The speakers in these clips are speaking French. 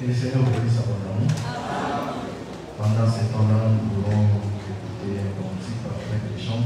le Seigneur bénisse abondamment. Pendant ce temps-là, nous allons écouter un cantique avec les chants.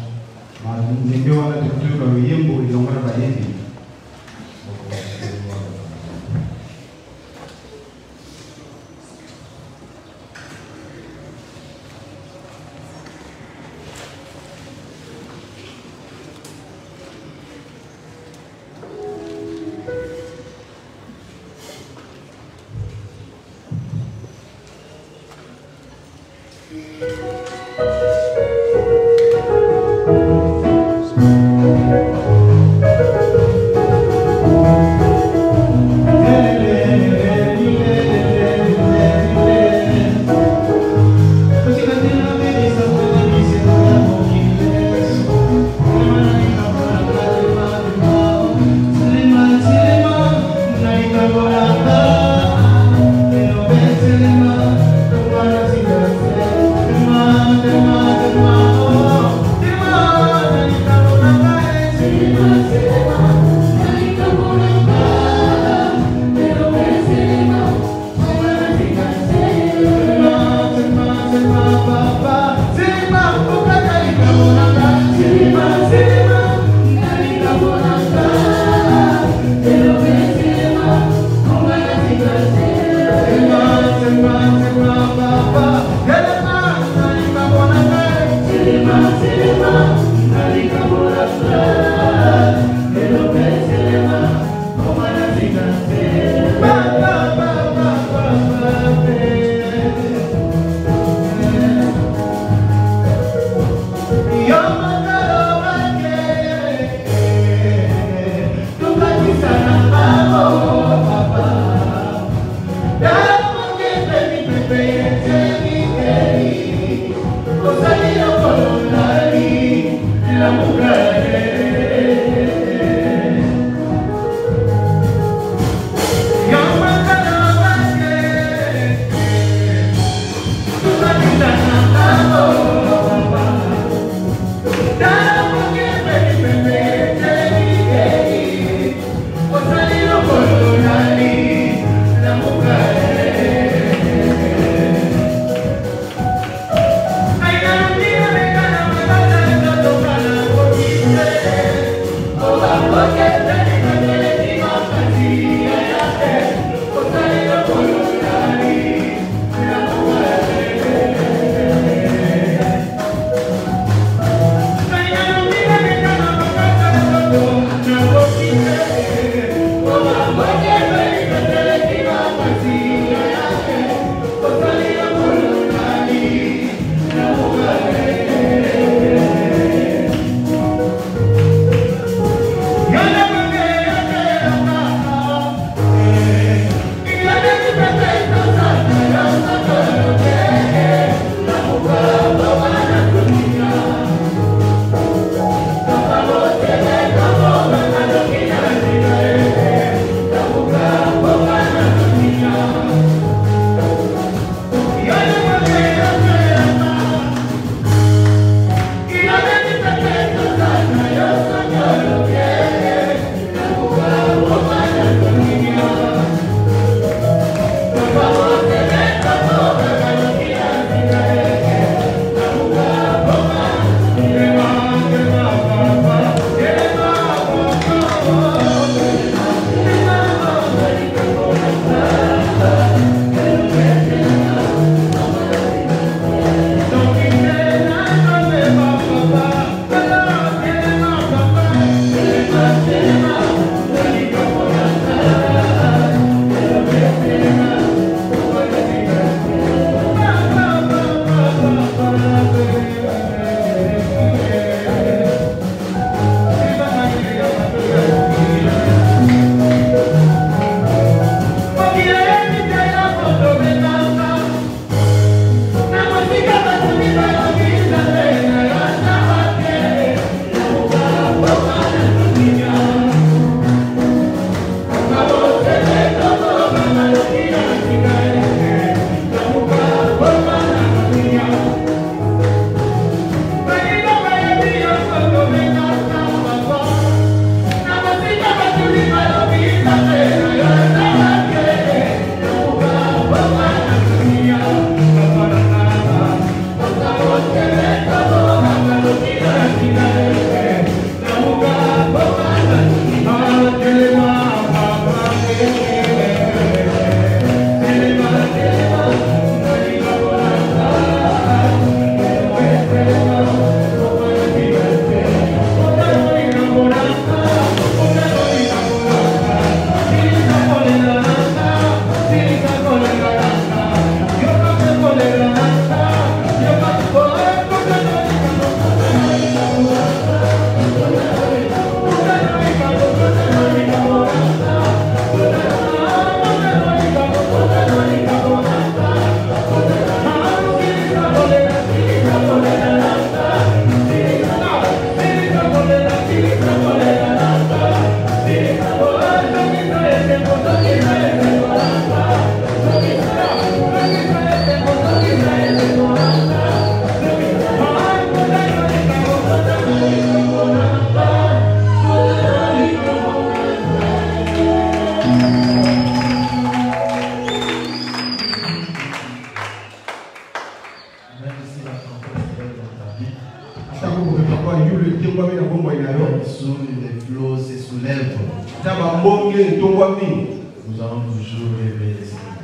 allons toujours rêver le Seigneur.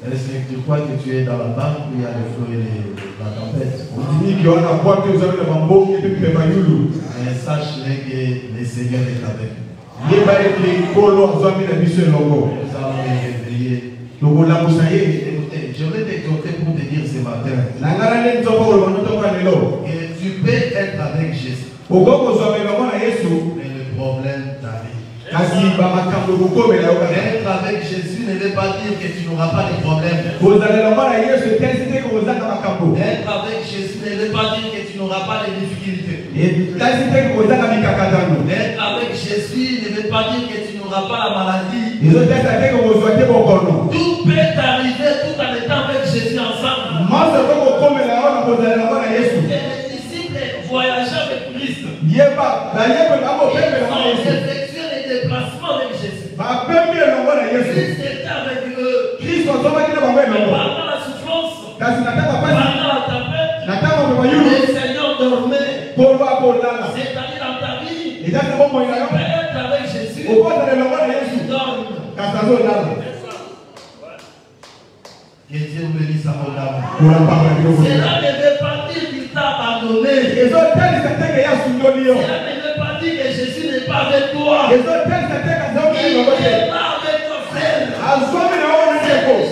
Est-ce que tu crois que tu es dans la banque où il y a le flot et la tempête? Mais sache que le Seigneur est avec nous. Nous allons les réveiller. Écoutez, je vais t'exhorter pour te dire ce matin que tu peux être avec Jésus. Mais le problème t'arrive. Être avec Jésus ne veut pas dire que tu n'auras pas de problème. Être avec Jésus ne veut pas dire que tu n'auras pas de difficultés. Être avec Jésus ne veut pas dire que tu n'auras pas la maladie. Tout peut t'arriver tout en étant avec Jésus ensemble. Et les disciples voyageaient avec Christ. Ils ont effectué les déplacements avec Jésus. Christ était avec eux. Pendant la souffrance, pendant la tempête, le Seigneur dormait. C'est-à-dire dans ta vie, tu peux être avec Jésus. Il dort. Que Dieu bénisse sa bonne âme. Cela ne veut pas dire qu'il t'a abandonné. Cela ne veut pas dire que Jésus n'est pas avec toi. Il est là avec ton frère.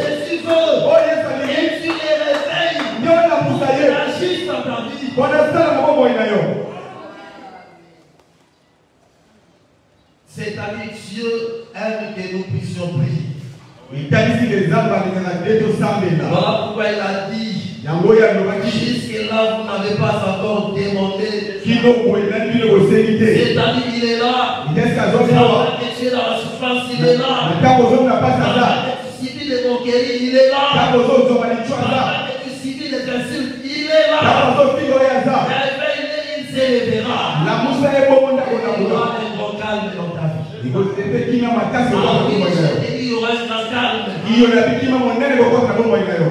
Jésus veut. Et tu les réveilles. Ils agissent dans ta vie. C'est-à-dire Dieu aime que nous puissions prier. Voilà pourquoi il a dit, jusque-là vous n'avez pas encore demandé. C'est-à-dire il est là. Pendant que tu es dans la souffrance, il est là. Pendant que tu subis les moqueries, il est là. Pendant que tu subis les insultes, il est là. Il s'élèvera. Il y aura un grand calme dans ta vie. Il y aura un grand calme.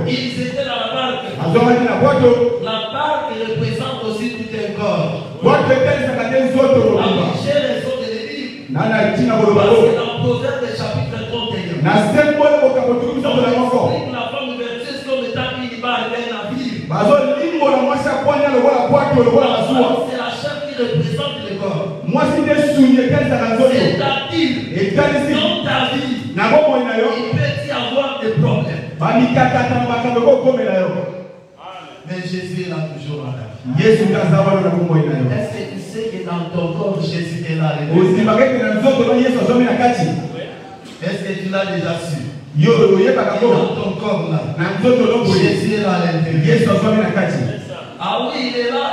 Ils étaient dans la barque. La barque représente aussi tout un corps. J'ai les autres de l'Église. Parce que dans Proverbe chapitre 31, la femme vertueuse comme étant une barque, un navire. C'est la chair qui représente le corps. C'est-à-dire, dans ta vie, il peut y avoir des problèmes. Mais Jésus est là toujours là. Est-ce que tu sais que dans ton corps, Jésus est là? Est-ce que tu l'as déjà su? Dans ton corps là, Jésus est là à l'intérieur. Ah oui, il est là.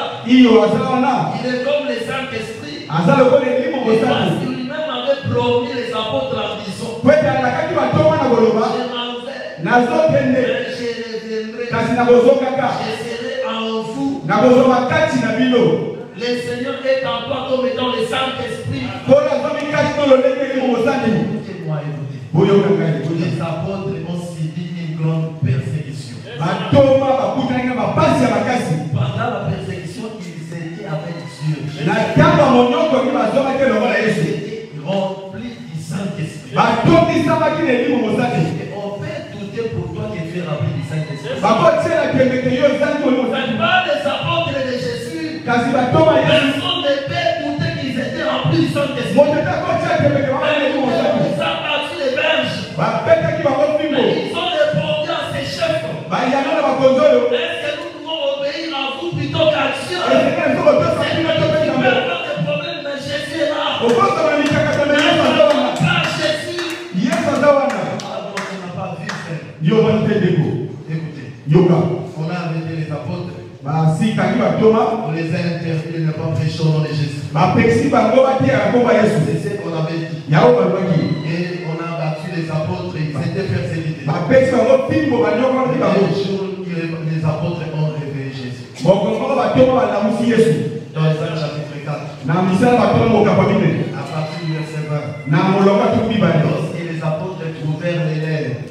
Il est comme le Saint-Esprit. Parce qu'il lui-même avait promis les apôtres en disant, je m'en vais, je reviendrai. Je serai en vous. Le Seigneur est en toi comme étant le Saint-Esprit. Les apôtres ont subi une grande persécution. Pendant la persécution, ils étaient avec Dieu. Ils étaient remplis du Saint-Esprit. On peut douter pour toi que tu es rempli du Saint-Esprit. Mais pas les apôtres de Jésus. Personne ne peut douter qu'ils étaient remplis du Saint-Esprit. Ils ont battu les berges. Ils ont répondu à ces chefs. Est-ce que nous pouvons obéir à vous plutôt qu'à Dieu? C'est pas de problème, mais Jésus est là. Pas Jésus. Alors, on n'a pas vu faire. Écoutez, on a arrêté les apôtres. On les a interdits de ne pas prêcher au nom de Jésus. C'est ce qu'on avait dit. Et on a battu les apôtres, ils étaient persécutés. Le jour où les apôtres ont réveillé Jésus. Dans les Actes chapitre 4. À partir du verset 20. Lorsque les apôtres trouvèrent les lèvres.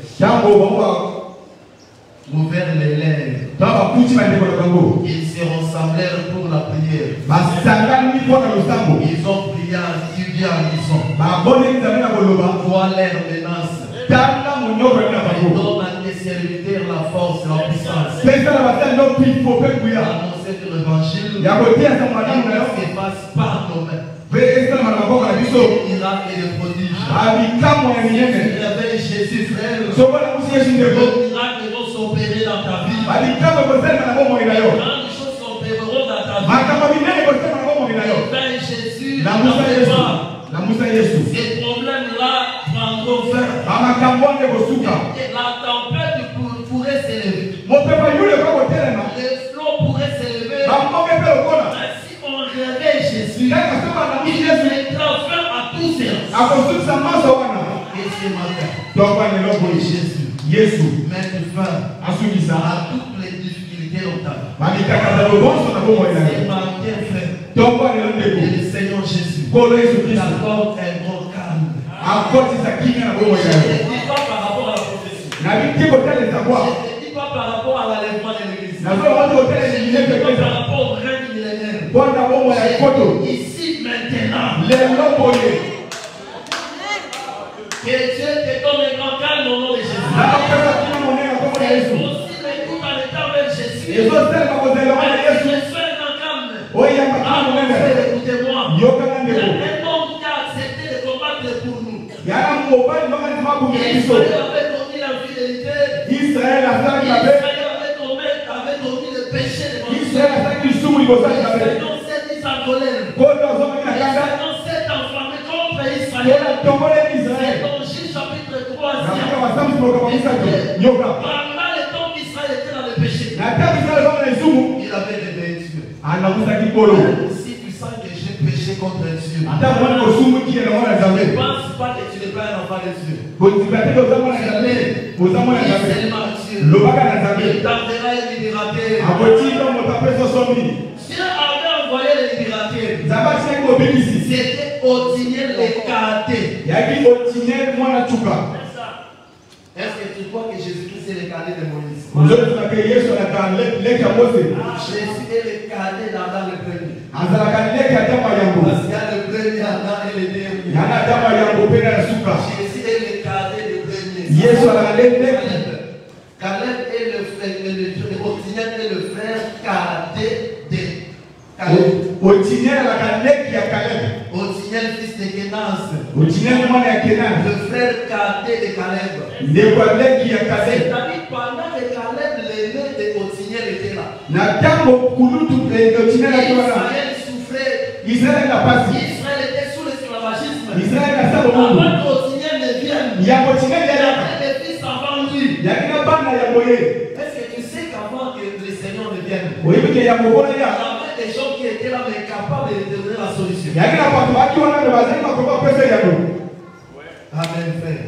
Ils se rassemblèrent pour la prière. Ils ont prié, ils disant, vois leur menace. Et donne à tes serviteurs la force et la puissance. Annoncer de l'évangile. Il se passe par nos mains. Des miracles et des prodiges. Réveille Jésus, frère. Les miracles vont s'opérer dans ta vie. Les grandes choses s'opéreront dans ta vie. Réveille Jésus, dans ta vie. Ces problèmes-là prendront fin. Et la tempête pourrait s'élever. Les flots pourraient s'élever. Si on réveille Jésus, il mettra fin à tous ces choses. Et ce matin, Jésus met fin à toutes les difficultés dans ta vie. C'est matin, frère. Et le Seigneur Jésus t'accorde un grand calme. Je ne te dis pas par rapport à la prophétie. Je ne te dis pas par rapport à l'enlèvement de l'église. Je ne te dis pas par rapport au règne millénaire. Ici maintenant. Que Dieu te donne un grand calme au nom de Jésus. Aussi l'écoute en étant avec Jésus. Je suis un grand calme. Écoutez-moi. Il y a un homme qui a accepté de combattre pour nous. Israël avait commis l'infidélité. Israël avait commis le péché de mon Seigneur s'est mis en colère. Le Seigneur s'est enflammé contre Israël. C'est dans Juge chapitre 3. Pendant le temps qu'Israël était dans le péché, il avait réveillé Dieu. Si tu sens que j'ai péché contre Dieu, ne pense pas que tu n'es pas un enfant de Dieu. Il t'enverra un libérateur. Dieu avait envoyé le libérateur. C'était Othniel le Cadet. Est-ce que tu crois que Jésus-Christ est le cadet de Moïse? Jésus est le cadet d'Adam le premier. Parce qu'il y a le premier Adam et le dernier. Jésus est le cadet du premier. Caleb est le frère, Othniel est le frère cadet de Caleb. Othniel, fils de Kenaz. Le frère cadet de Caleb. C'est-à-dire pendant que Caleb, l'aîné de Othniel, était là. Israël souffrait. Israël était sous l'esclavagisme. Avant qu'Othniel ne vienne, il y avait des fils avant lui. Est-ce que tu sais qu'avant que le Seigneur ne vienne, il y avait des gens qui étaient là mais capables de donner la solution? Amen, frère.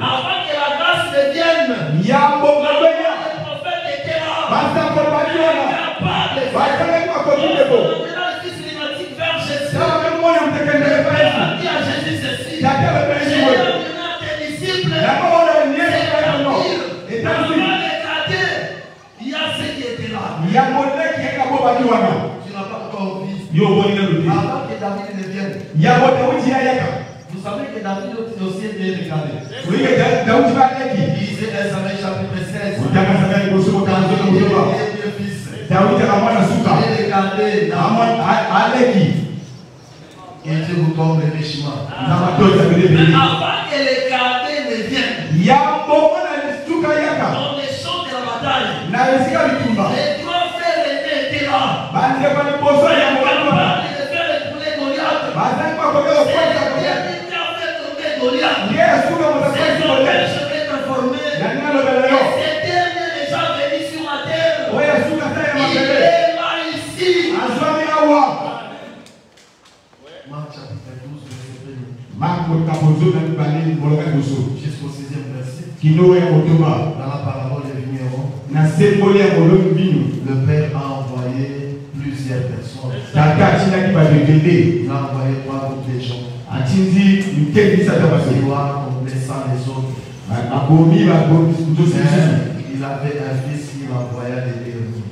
Avant que la grâce ne vienne, le prophète était là. Capable de faire. Le fils climatique vers Jésus. Il a dit à Jésus ceci. J'ai amené à tes disciples. Il y a ceux qui étaient là. Tu n'as pas encore vu. Avant que David ne vienne. Vous savez que David aussi est bien regardé. Il disait dans Samuel chapitre 16. Il et Dieu vous tombe les chemins. Mais avant que les cadets ne viennent, dans les champs de la bataille, les trois frères étaient là. Ils étaient capables de faire écouler Goliath. Goliath. Ces hommes seraient transformés. Et ces derniers déjà venus sur la terre. Il est là ici. Marc chapitre 12, verset 1. Jusqu'au 6e verset. Dans la parabole des vignerons, le Père a envoyé plusieurs personnes. Il a envoyé 3 groupes de gens. Connaissant les autres. Il avait un fils qui l'envoya les derniers.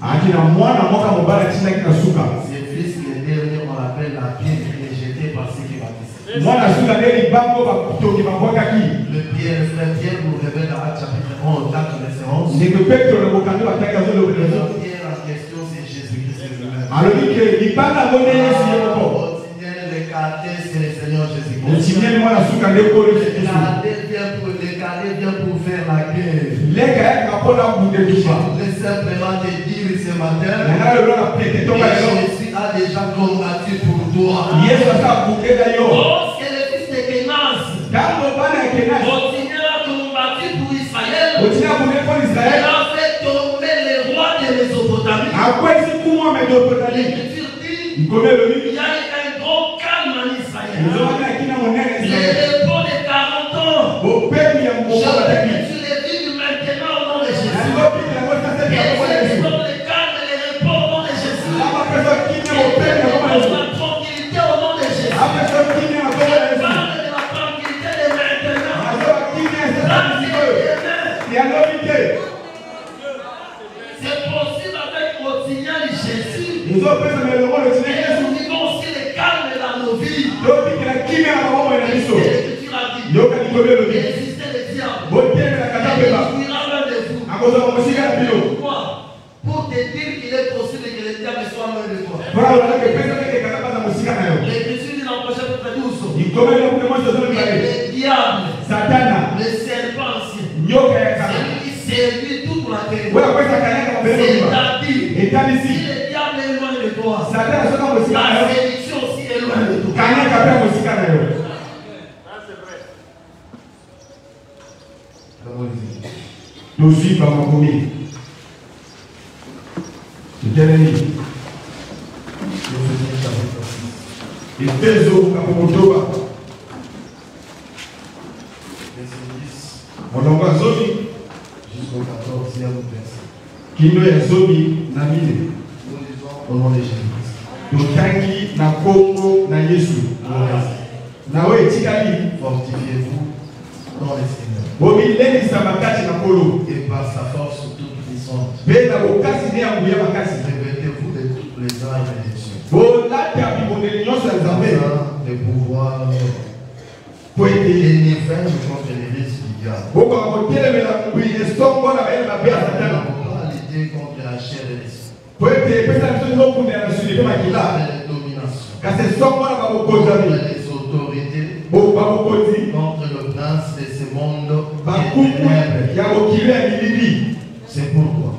Ces fils, les derniers, on l'appelle la pierre rejetée par ceux qui Le frère Pierre nous révèle dans Actes chapitre 11, Actes référence. La question c'est Jésus-Christ lui-même. Les cadets, c'est le Seigneur Jésus-Christ. Les cadets viennent pour faire la guerre. Je voudrais simplement te dire ce matin que Jésus a déjà combattu pour toi. Lorsque le fils de Kénas continuera à combattre pour Israël, il a fait tomber les rois de Mésopotamie. L'Écriture dit il y a eu un gros calme en Israël. Les repos de 40 ans. Je veux que tu les vives maintenant au nom de Jésus. Et c'est dans le calme et les repos au nom de Jésus. Et la tranquillité au nom de Jésus. Je parle de la tranquillité de maintenant. C'est possible avec le signal de Jésus. Et nous vivons aussi le calme dans nos vies. L'Écriture a dit résistez le diable. Il fuira loin de vous. Pourquoi? Pour te dire qu'il est possible que le diable soit loin de toi. L'Écriture dit dans le prochain chapitre 12 que le diable, le serpent ancien, celui qui séduit toute la terre. C'est-à-dire, si le diable est loin de toi, la séduction aussi est loin de toi. Nous vivons dans ma famille. Efeso kapomotoba. Molonga zobi Jusqu'au 14e verset. Kino ya zobi na mine. Nous lisons au nom de Jésus-Christ. Totangi na Kongo na Yesu. Na we tikali Fortifiez-vous dans le Seigneur. Bomileni sabakati na kolo. Et par sa force toute puissante. Bena bokasi ne yanguya makasi. Revêtez-vous de toutes les armes de Dieu. De pouvoir pour être délivré contre les risques du diable. Pour pas lutter contre la chair et l'esprit. Pour être les dominations. Contre les autorités. Contre le prince de ce monde. C'est pourquoi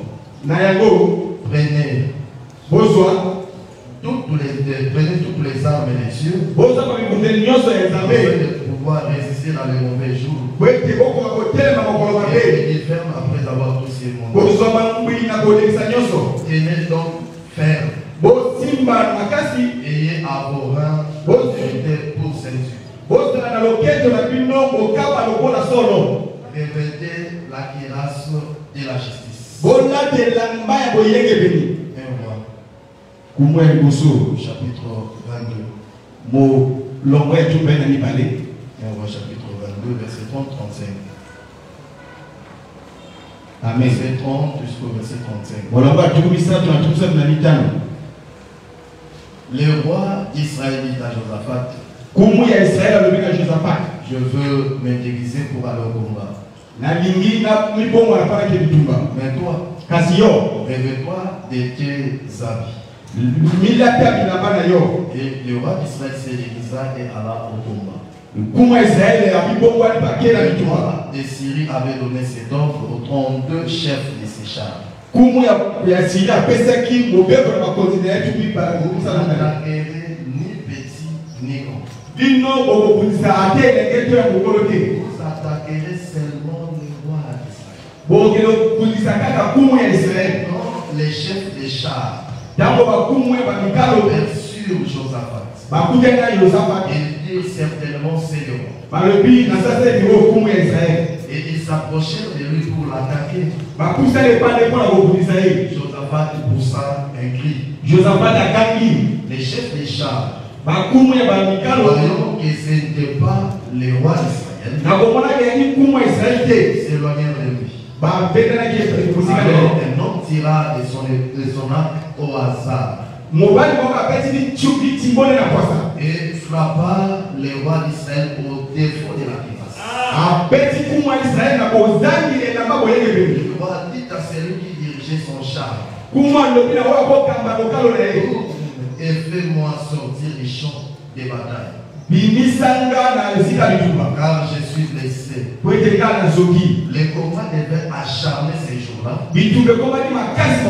prenez toutes les armes des cieux pour pouvoir résister dans les mauvais jours et ferme après avoir touché mon nom. Tenez donc ferme. Ayez à vos reins l'autorité pour ceinture. Revêtez la cuirasse de la justice. Chapitre 22. Chapitre 22, verset 30-35. Amen. Verset 30 jusqu'au verset 35. Le roi d'Israélite à Josaphat. Je veux me déguiser pour aller au combat. Mais toi, rêve-toi de tes habits. Et le roi d'Israël se déguisa et alla au combat. Le roi de Syrie avait donné cet ordre aux 32 chefs de ses chars. Ni petit ni grand. Vous attaquerez seulement le roi d'Israël. Les chefs des chars sur Josaphat. Il dit certainement c'est le roi. Et ils s'approchèrent de lui pour l'attaquer. Josaphat poussa un cri. Les chefs des chars, voyant que ce n'était pas le roi d'Israël, s'éloignèrent de lui. Alors un homme tira de son arc au hasard et frappa les rois d'Israël au défaut de la grâce. Le roi dit à celui qui dirigeait son char, et fais-moi sortir les champs de bataille. Car je suis blessé. Les combats devaient acharner ces jours-là. Il m'a fait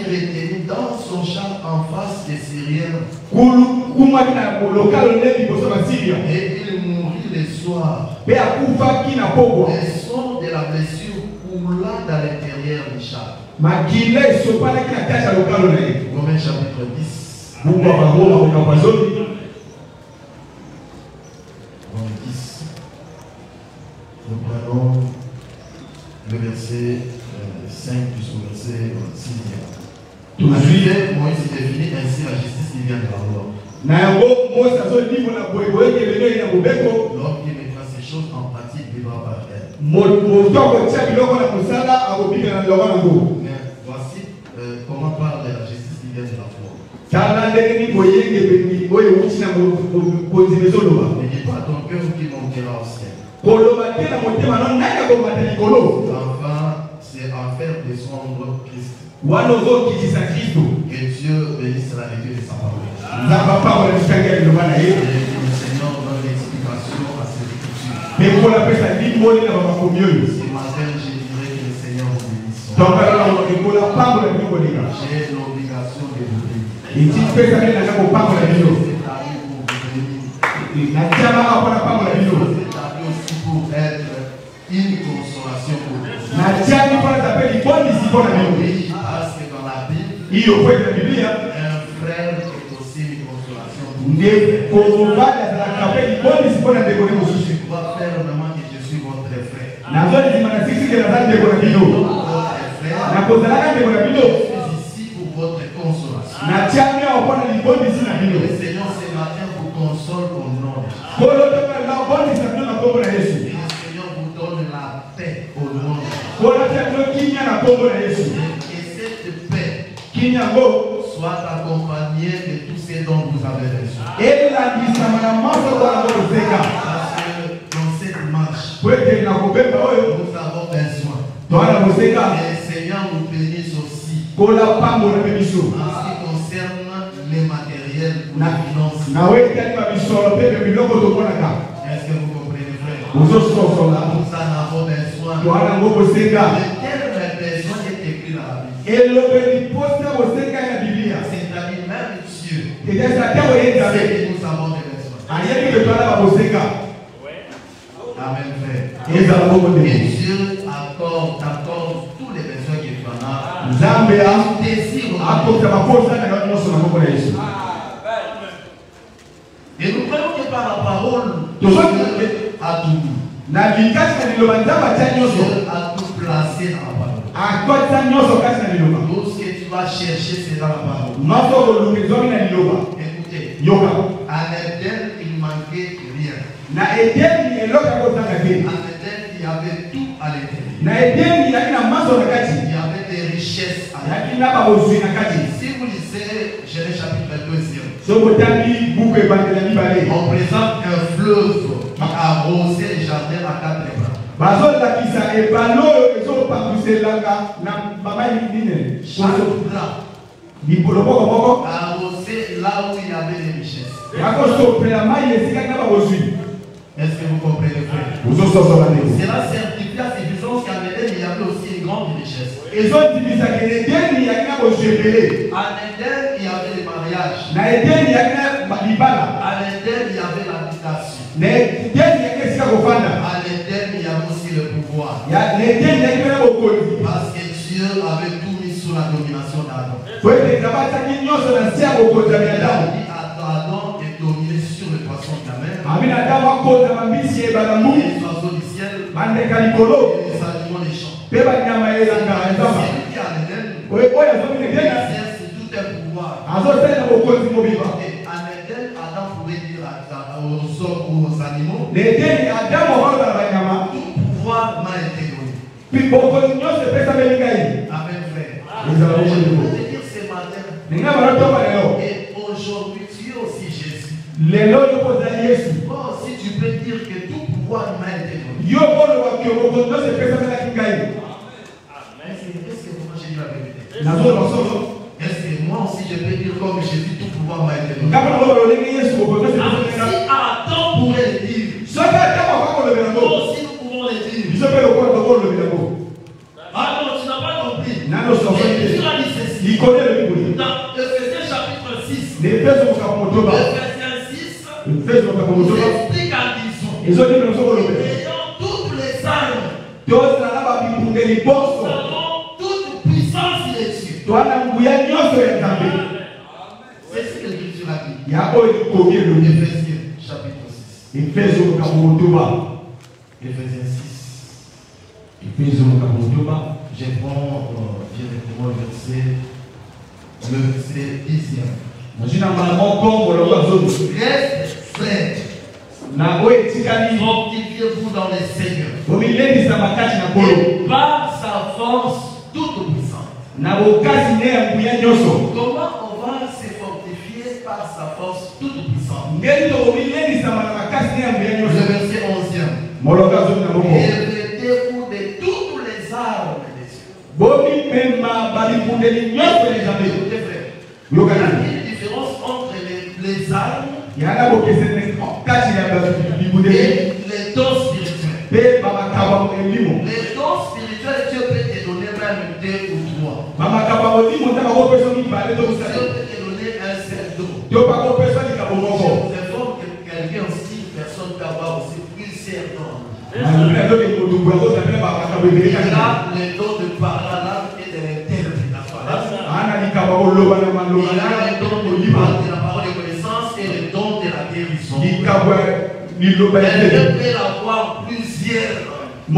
retenir dans son champ en face des Syriens. Et il mourut le soir. Le son de la blessure coula dans l'intérieur du char. Romains chapitre 10. Nous prenons le verset 5 jusqu'au verset 6. Moïse définit ainsi la justice qui vient de la loi. L'homme qui mettra ces choses en pratique vivra par elle. Mais voici comment parle la justice qui vient de la foi. Ne dis pas à ton cœur qui montera au ciel. Enfin, c'est en faire descendre Christ. Que Dieu bénisse la lecture de sa parole. Et le Seigneur donne l'explication à ces écritures. Ce matin, je dirais que le Seigneur vous bénisse. J'ai l'obligation de vous bénir. Aussi pour être une consolation pour vous. Oui, parce que dans la Bible, un frère est aussi une consolation pour vous. Je crois fermement que je suis votre frère. Je suis ici pour votre consolation. Le Seigneur ce matin vous console au nom de Jésus. Le Seigneur vous donne la paix au nom de Jésus. Et cette paix soit accompagnée de tout ce dont vous avez reçu. Parce que dans cette marche, nous avons besoin. Et le Seigneur nous bénisse aussi. En ce qui concerne les matériels ou les finances. Est-ce que vous comprenez, frère? Nous en avons besoin. Le terme besoin est écrit dans la Bible. C'est-à-dire même Dieu. C'est que nous avons besoin. Amen, frère. Et Dieu accorde tous les besoins qu'il en a. Et nous prenons que par la parole, Dieu a tout. Dieu a tout placé dans la parole. Tout ce que tu vas chercher, c'est dans la parole. Écoutez, à l'Éden, il ne manquait rien. À l'Éden, il y avait tout à l'intérieur. Il y avait des richesses à l'intérieur. Si vous lisez Genèse chapitre 2, on présente un fleuve qui arrosait les jardins à 4 bras. Chaque bras arrosé là où il y avait des richesses. Est-ce que vous comprenez, frère? Cela certifie à suffisance qu'en Éden, il y avait aussi une grande richesse. En Éden, il y avait le mariage. En Éden, il y avait l'habitation. En Éden, il y avait aussi le pouvoir. Parce que Dieu avait tout mis sous la domination d'Adam. Il a dit à Adam de dominer sur le poisson de la mer, les oiseaux du ciel, et les animaux des champs. C'est lui qui a l'Éden, exerce tout un pouvoir. Et en Éden, Adam pouvait dire aux hommes ou aux animaux, tout pouvoir m'a été donné. Amen, frère. Je veux te dire ce matin, et aujourd'hui tu es aussi Jésus. Est-ce que moi j'ai dit la vérité? Est-ce que moi aussi je peux dire comme Jésus, tout pouvoir m'a été donné? Si Adam pourrait le dire, nous aussi nous pouvons le dire. Ah non, tu n'as pas compris. Jésus a dit ceci. Dans Ephésiens chapitre 6, Ephésiens 6, explique à disons, ayant toutes les armes, nous avons toute puissance dessus. C'est ce que l'Écriture a dit. Ephésiens chapitre 6. Ephésiens 6. Je prends directement le verset 10e. Reste saint. Fortifiez-vous dans les Seigneurs. Et par sa force toute puissante. Comment on va se fortifier par sa force toute puissante? Le verset 11e. Revêtez-vous de toutes les armes des cieux. Il y a une différence entre les armes et les dons spirituels. Les dons spirituels, Dieu peut te donner même 2 ou 3. Dieu peut te donner un seul don. Je vous informe que quelqu'un aussi, une personne peut avoir aussi plusieurs dons. Il a le don de parler et de l'interprétation. Il a le don de la parole de connaissance et le don de la guérison. Quelqu'un peut avoir plusieurs. C'est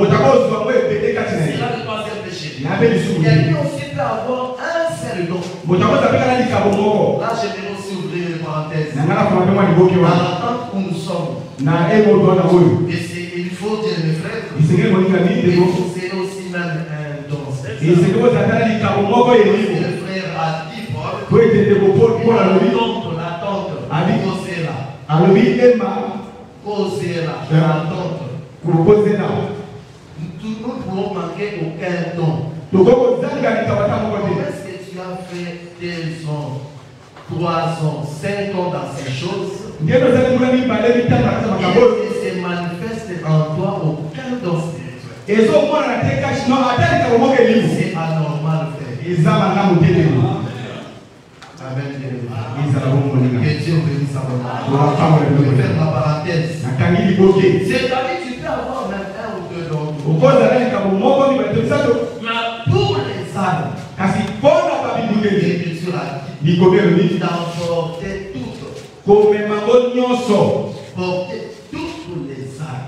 là le troisième péché. Quelqu'un aussi peut avoir un seul don. Là, je vais aussi ouvrir les parenthèses. Dans l'attente où nous sommes. Et il faut dire, mes frères, il faut aussi même un don. Le frère a dit, Paul, l'attente, posez là, l'attente. Nous ne pouvons manquer aucun don. Est-ce que tu as fait 2 ans, 3 ans, 5 ans dans ces choses? Et se manifeste en toi aucun don spirituel. C'est anormal, frère. Amen. Que Dieu bénisse sa maman. Je vais faire la parenthèse. C'est-à-dire tu peux avoir même 1 ou 2 dons. Mais pour les âmes, l'Écriture a dit d'emporter toutes. Porter toutes les âmes.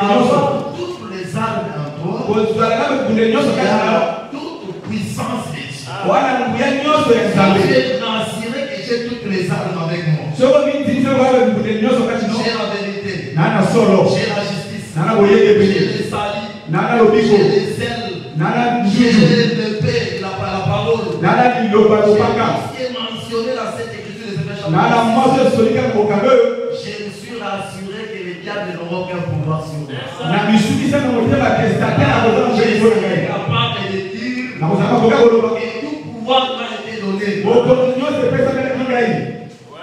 Avoir toutes les âmes en toi. Toute puissance de Dieu. Je n'assurerai que j'ai toutes les armes avec moi. J'ai la vérité. J'ai la justice. J'ai le salut. J'ai les ailes. J'ai l'épée, la parole. J'ai mentionné dans cette écriture de je me suis rassuré que les diables n'auront aucun pouvoir sur moi. Je suis capable de dire et tout pouvoir m'a été donné.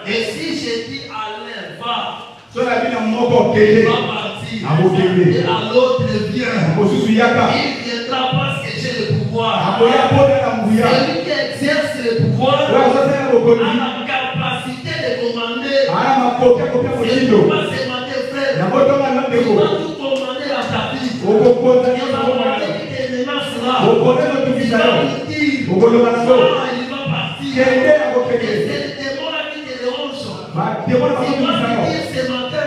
Et si je dis Alain, va, il va partir. Et à l'autre vient. Il viendra parce que j'ai le pouvoir. Celui qui exerce le pouvoir a la capacité de commander. C'est pourquoi ce matin, frère, tu vas tout commander à ta vie. Il va commander qui te menacera. Il va lui dire, il va partir. Et c'est le démon qui te dérange. Il va lui dire ce matin,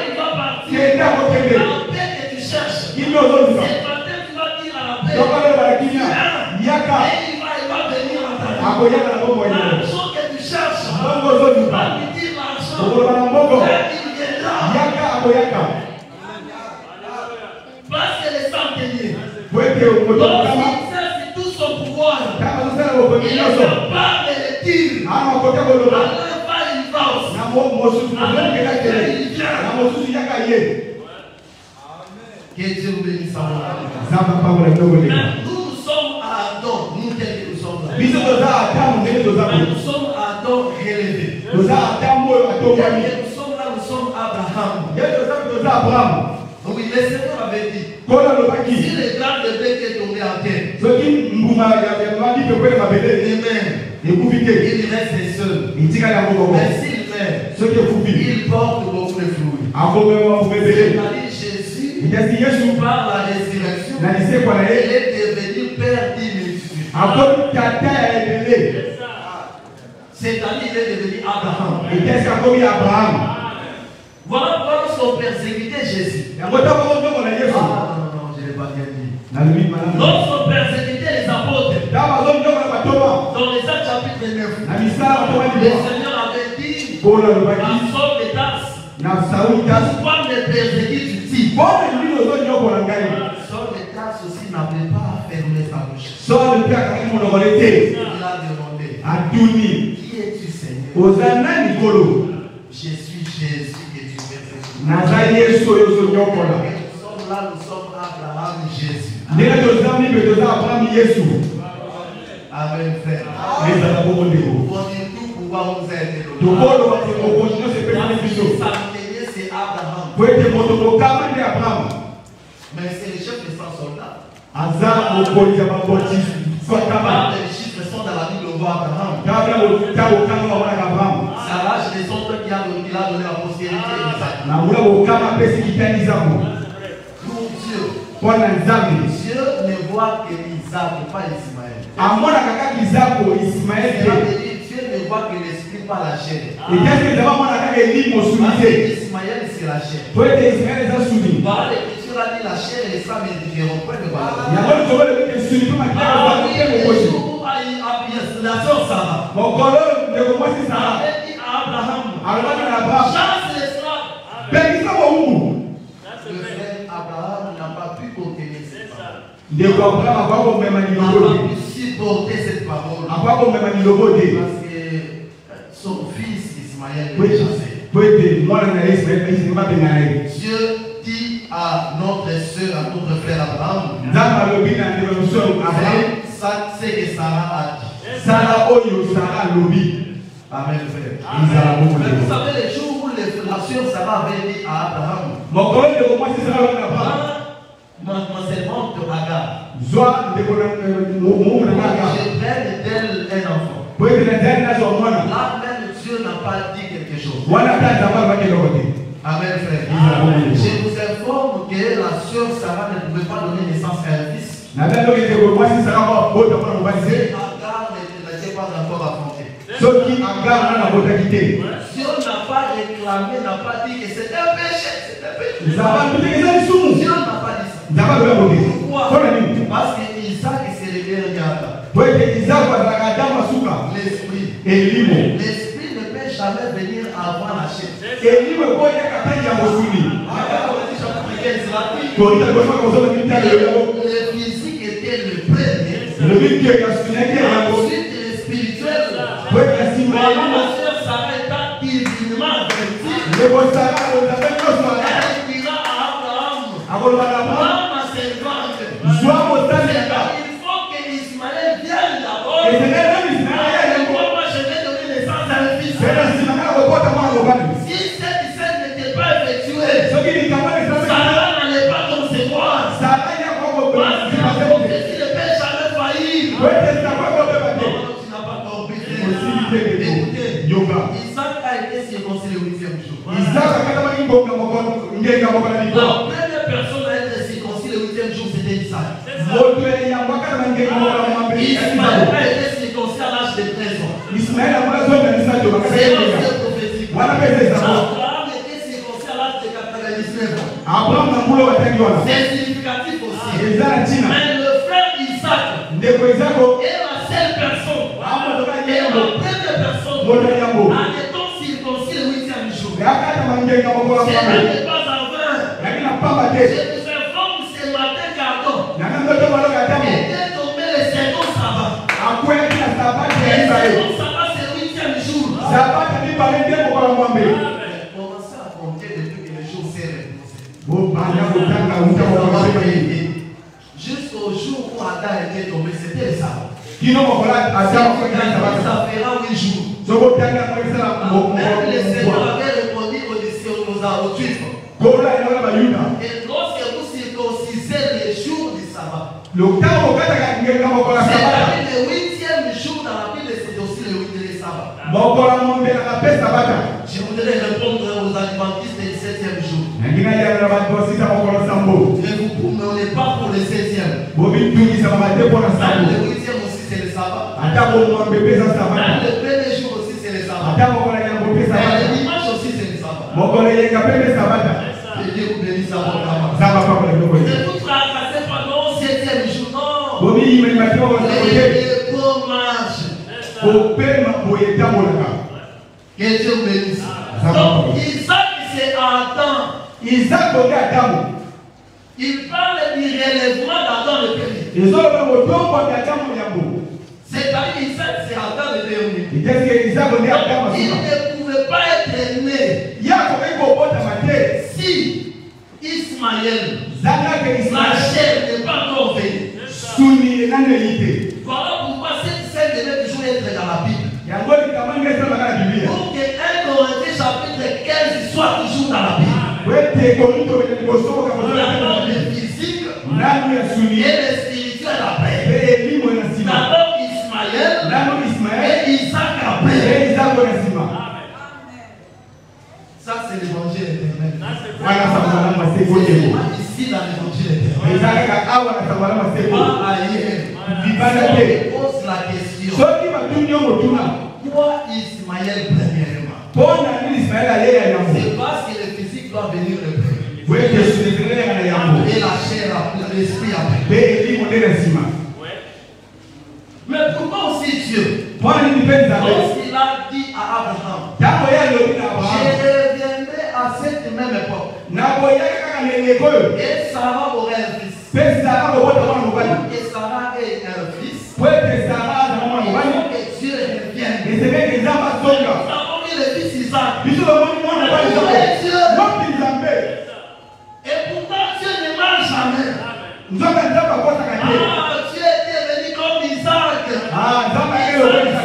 il va partir. La paix que tu cherches. Ce matin, tu vas dire à la paix. Et il va venir à ta vie. L'argent que tu cherches. Tu vas lui dire l'argent. Il viendra. Parce que les sangs tenir. Donc il exerce tout son pouvoir. Il est capable de le dire. Alors il va aussi. Alors il vient. Que Dieu vous bénisse à vous. Nous sommes à Adam, nous tels que nous sommes là. Mais nous sommes à Adam relevé. Nous sommes là, nous sommes Abraham. Oui, le Seigneur avait dit, si le grand bébé qui est tombé en terre, il reste seul. Mais s'il meurt, il porte beaucoup de fruits. Jésus, par la résurrection, il est devenu père d'immunité. C'est-à-dire qu'il est devenu Abraham. Voilà pourquoi nous sommes persécutés Jésus. Ah non, je n'ai pas bien dit. Nous sommes persécutés les apôtres. Dans les Actes chapitre 9, le Seigneur avait dit à Saul de Tarse, pourquoi me persécutes-tu? Saul de Tarse aussi n'avait pas fermé sa bouche. Il a demandé, qui es-tu Seigneur? Je suis Jésus que tu persécutes. Nous sommes là, nous sommes Abraham et Jésus. Amen, frère. Pour tout pouvoir vous aider. C'est Abraham. Mais c'est le chef de 100 soldats. Les chiffres sont dans la Bible, on voit Abraham. Sarah, c'est son peuple qui a donné la postérité d'Isaac. Pour Dieu, Dieu ne voit que Isaac, pas Ismaël. Dieu ne voit que l'esprit, pas la chair. Ismaël, c'est la chair. Voilà, l'Écriture a dit la chair et les femmes indifférents. La sœur Sarah. Abraham. Chasse l'esclave. Le frère Abraham n'a pas pu contenir cette parole. Il n'a pas pu supporter cette parole. Parce que son fils Ismaël est chassé. Dieu dit à notre soeur, à notre frère Abraham, c'est que Sarah a dit. Amen, frère. Vous savez, le jour où la sœur Sarah avait dit à Abraham, ma servante Agar, je prenne d'elle un enfant. Là même Dieu n'a pas dit quelque chose. Amen, frère. Je vous informe que la sœur Sarah ne pouvait pas donner naissance à un fils. Agar n'était pas encore affronté. Dieu n'a pas réclamé, n'a pas dit que c'est un péché. Dieu n'a pas dit ça. Pourquoi? Parce que Isaac s'est révélé un gars. L'esprit ne peut jamais venir avant la chair. Le physique était le premier. Ensuite, le spirituel. La sœur Sarah étant divinement avertie, elle dira à Abraham, ma servante, il faut que Ismaël vienne d'abord. Et moi, je vais donner naissance à un fils. Si cette scène n'était pas effectuée, Sarah n'allait pas concevoir. Parce que si le père jamais failli, tu n'as pas compris. Écoutez, Isaac a été circoncis le 8e jour. La première personne à être circoncis le 8e jour, c'était Isaac. Ismaël a été circoncis à l'âge de 13 ans. C'est aussi prophétique. Abraham était circoncis à l'âge de 99 ans. C'est significatif aussi. Mais le frère Isaac est la seule personne. Et la première personne en étant circoncis le 8e jour. C'est n'est pas en vain. Je vous informe ce matin qu'Adam était tombé le second sabbat. Le second sabbat c'est le 8e jour. Commencez à compter depuis que le jour s'est repoussé. Jusqu'au jour où Adam était tombé, c'était le sabbat. Ça fera 8 jours. Même le Seigneur avait répondu aux disciples, aux Juifs. Et lorsque vous circoncisez les jours du sabbat, c'est-à-dire le 8e jour dans la Bible, c'est aussi le 8e sabbat. Je voudrais répondre aux adventistes du 7e jour. Mais on n'est pas pour le 7e. Dans le 8e aussi, c'est le sabbat. Dans le premier jour aussi, c'est le sabbat. Et le dimanche aussi, c'est le sabbat. Que Dieu vous bénisse à votre âme. Ne vous tracassez pas dans le 7e jour, non. Les pommages. Que Dieu vous bénisse. Donc, Isaac, c'est Adam. Il parle du relèvement d'Adam le premier. C'est-à-dire Isaac, c'est Adam le dernier. Il ne pouvait pas être né si Ismaël, la chair n'est pas encore venue. Voilà pourquoi cette scène devait toujours être dans la Bible. Pour que 1 Corinthiens chapitre 15 soit toujours dans la Bible. D'abord le physique et le spirituel après. D'abord Ismaël et Isaac après. Ça c'est l'évangile éternel. Ici dans l'évangile éternel. Pas ailleurs. On pose la question. Pourquoi Ismaël premièrement? C'est parce que le physique doit venir le premier. Et la chair, l'esprit après. Mais pourquoi aussi Dieu? Lorsqu'il a dit à Abraham, je reviendrai à cette même époque. Et Sarah aurait un fils. Et Sarah ait un fils. Et que Dieu revienne. Nous avons mis le fils Isaac. Et pourtant Dieu ne ment jamais. Dieu était venu comme Isaac.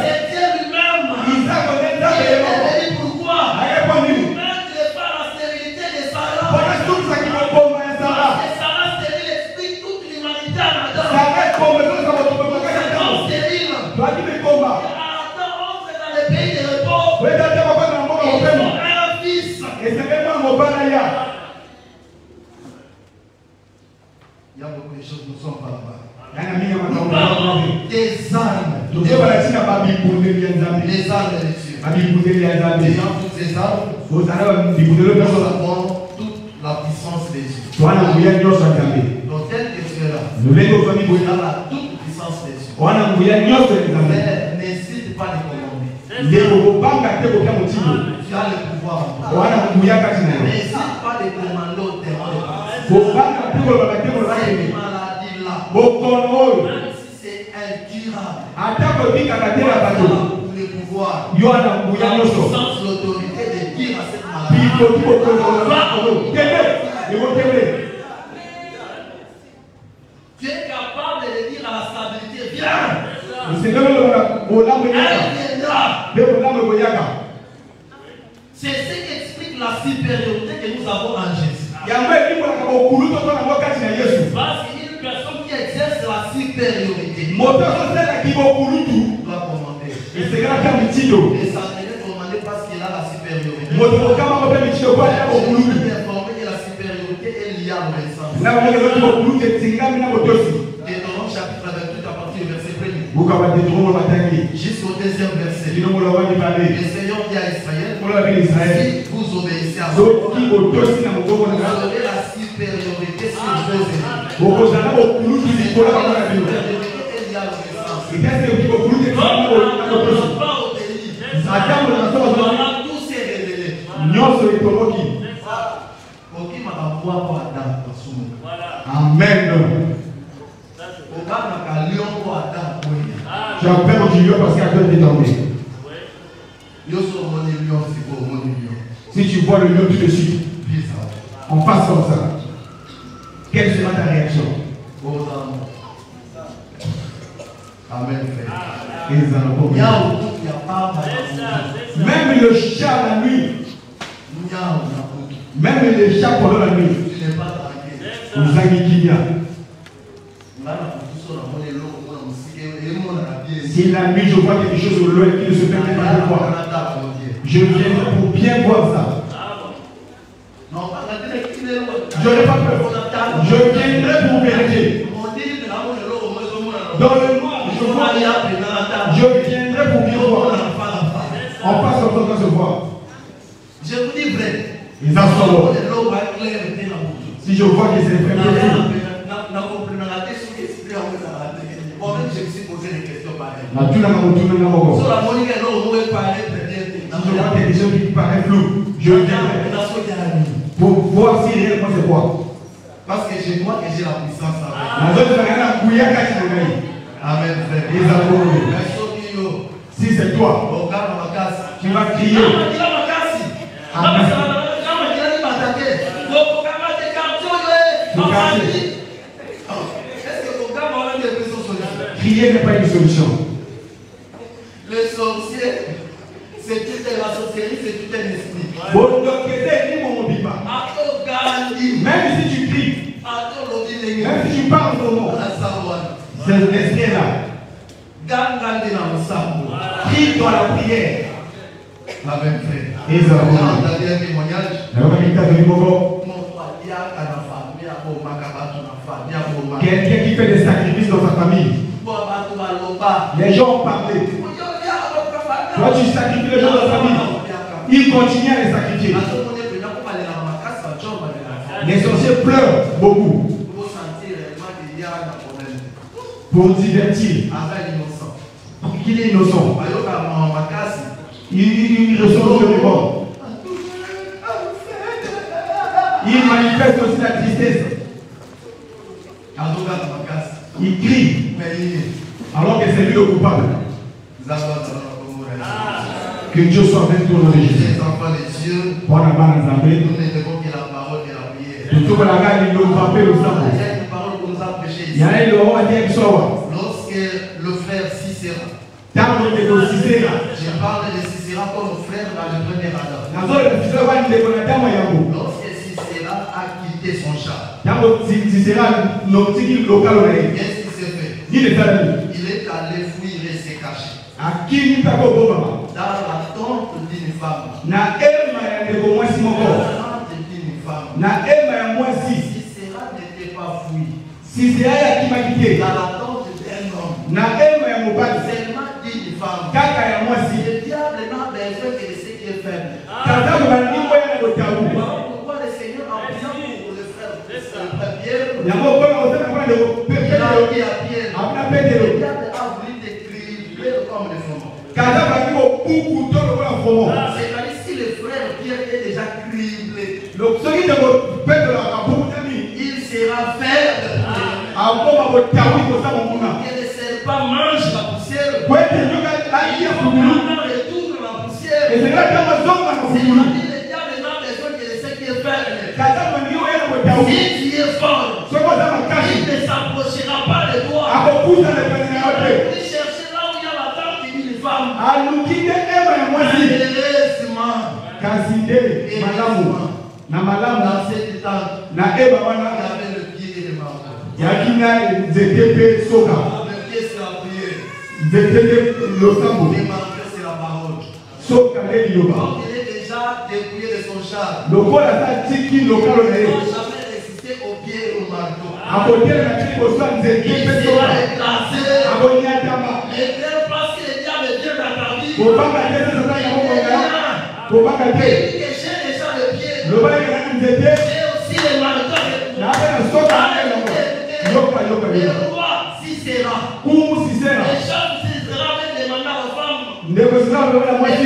C'est Dieu lui-même. Il est venu pourquoi? Pour mettre par la stérilité de Sarah. Parce que Sarah stérile explique toute l'humanité à Adam. C'est comme stérile. Adam entre dans le pays de repos. Ils ont un fils. Il y a beaucoup de choses, nous ne sommes pas là-bas. Nous parlons des âmes. Les âmes de Dieu. Ayant toutes ces âmes, nous avons toute la puissance de Dieu. Donc tel que tu es là, tu as la toute puissance de Dieu. Mais n'hésite pas de commander. Tu as le pouvoir en toi. N'hésite pas de commander au terrain de cette maladie-là. Même si c'est incurable. Le pouvoir, la puissance, l'autorité de dire à cette maladie. Tu es capable de dire à la stabilité, viens. Elle viendra. C'est ce qui explique la supériorité que nous avons en Jésus. Parce qu'une personne qui exerce la supériorité doit commander. Et ça devait commander parce qu'il a la supériorité. Je peux t'informer que la supériorité est liée à l'obéissance. Deutéronome chapitre 28 à partir du verset 1 jusqu'au 2e verset. Le Seigneur dit à Israël, si vous obéissez à moi, vous aurez la supériorité sur vos ennemis. La supériorité est liée à l'obéissance. Comme on n'a pas obéi, on a tous ces révélés. Amen. Tu as peur du lion parce qu'il a peur de tomber. Si tu vois le lion, tu te suis. On passe comme ça. Quelle sera ta réaction? Amen, frère. Même le chat la nuit. Même les chats pendant la nuit. Vous avez qui vient. Si la nuit je vois quelque chose au loin qui ne se fait pas voir, je viendrai pour bien voir ça. Je n'ai pas peur. Je viendrai pour vérifier. Dans le noir, je vois. Je viendrai pour bien voir. On passe comme ça, on va se voir. Je vous dis vrai. Ils en sont là. Si je vois que c'est vrai, moi-même, je me suis posé des questions pareilles. Si je vois quelque chose qui paraît flou, je viendrai pour voir si réellement c'est quoi. Parce que je vois que j'ai la puissance avec. Amen, frère. Si c'est toi, tu vas crier. Amen. Crier n'est pas une solution. Le sorcier, c'est toute la sorcellerie, c'est tout un esprit. Même si tu cries, même si tu parles ton nom, c'est l'esprit là. Crie dans la prière. Amen, frère. Quelqu'un qui fait des sacrifices dans sa famille. Les gens ont parlé. Toi, tu sacrifies les gens dans ta famille. Ils continuent à les sacrifier. Les sorciers pleurent beaucoup. Pour divertir. Pour qu'il est innocent. Il ressent le remords. Il manifeste aussi la tristesse. Il crie. Alors que c'est lui le coupable. Que Dieu soit avec toi dans les Jésus. Les enfants de Dieu, Pour la barre nous n'aimons que la parole et la prière. tout le monde a une parole Il y a une parole qu'on nous a prêchée ici. Lorsque le frère Sisera, je parle de Sisera comme frère dans le premier Adam. Lorsque Sisera a quitté son chat, qu'est-ce qu'il s'est fait? Il est allé fuir et s'est caché dans la tente d'une femme. Sisera n'était pas fui dans la tente d'un homme. Seulement d'une femme. Le diable n'a besoin que de ce qui est faible. Pourquoi le Seigneur a besoin pour le frère Pierre? Il a dit à Pierre, le diable a voulu te cribler comme le froment. C'est-à-dire si le frère Pierre est déjà criblé, il sera faible. Que le serpent mange la poussière. Il retourne la poussière. C'est-à-dire le diable n'a besoin que de ce qui est faible. Si tu es fort, il ne s'approchera pas de toi. Il chercher là où il y a la tente d'une femme. Dans cette tente, il y avait le pied de marteau. Le pied c'est la prière. Les marteaux c'est la parole. Donc il est déjà dépouillé de son char. Il n'a jamais résisté au pied et au marteau. Il sera écrasé. Et parce que le diable vient dans ta vie, il dit que j'ai déjà le pied. J'ai aussi le marteau avec moi. Le roi Sisera. Les gens Sisera même demander à la femme de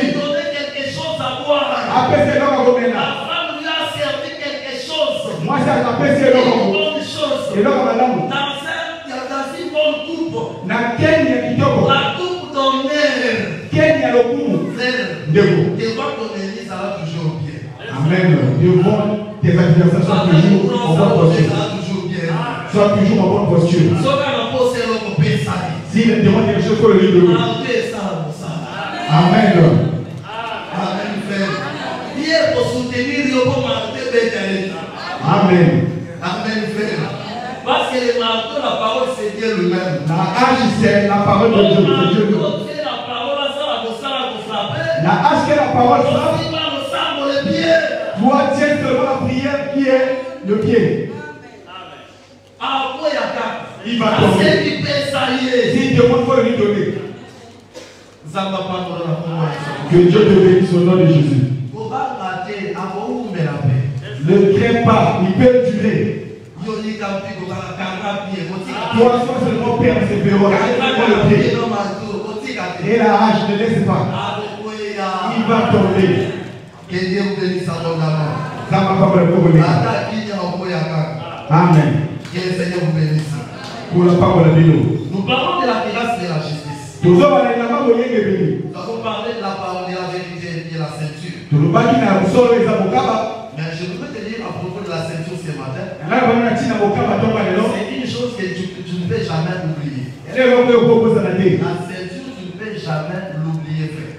lui donner quelque chose à boire. La femme lui a servi quelque chose. Une bonne chose. Dans une bonne coupe. La coupe d'honneur. Frère, devant ton église, ça va toujours bien. Amen. Devant tes adversaires soient toujours en bonne posture. Sois toujours en bonne posture. S'il demande quelque chose, il faut le lui donner. Amen. Amen, frère. Hier, pour soutenir, il faut marquer. Amen. Amen, frère. Parce que le marteau, la parole, c'est Dieu lui-même. La hache, c'est la parole de Dieu. C'est Dieu lui-même. La hache, c'est la parole frappe. Toi, tiens seulement la prière qui est le pied. Il va tomber. S'il demande, il faut lui donner. Que Dieu te bénisse au nom de Jésus. Ne crains pas, il peut durer. Toi, sois seulement persévérant. Le pied. Et la hache, ne laisse pas. Il va tomber. Que Dieu vous bénisse abondamment. Amen. Que le Seigneur vous bénisse. Pour la parole de Dieu. Nous parlons de la grâce et de la justice. Nous avons parlé de la parole de la vérité et de la ceinture. Mais je voudrais te dire à propos de la ceinture ce matin. C'est une chose que tu ne peux jamais oublier. La ceinture, tu ne peux jamais l'oublier, frère.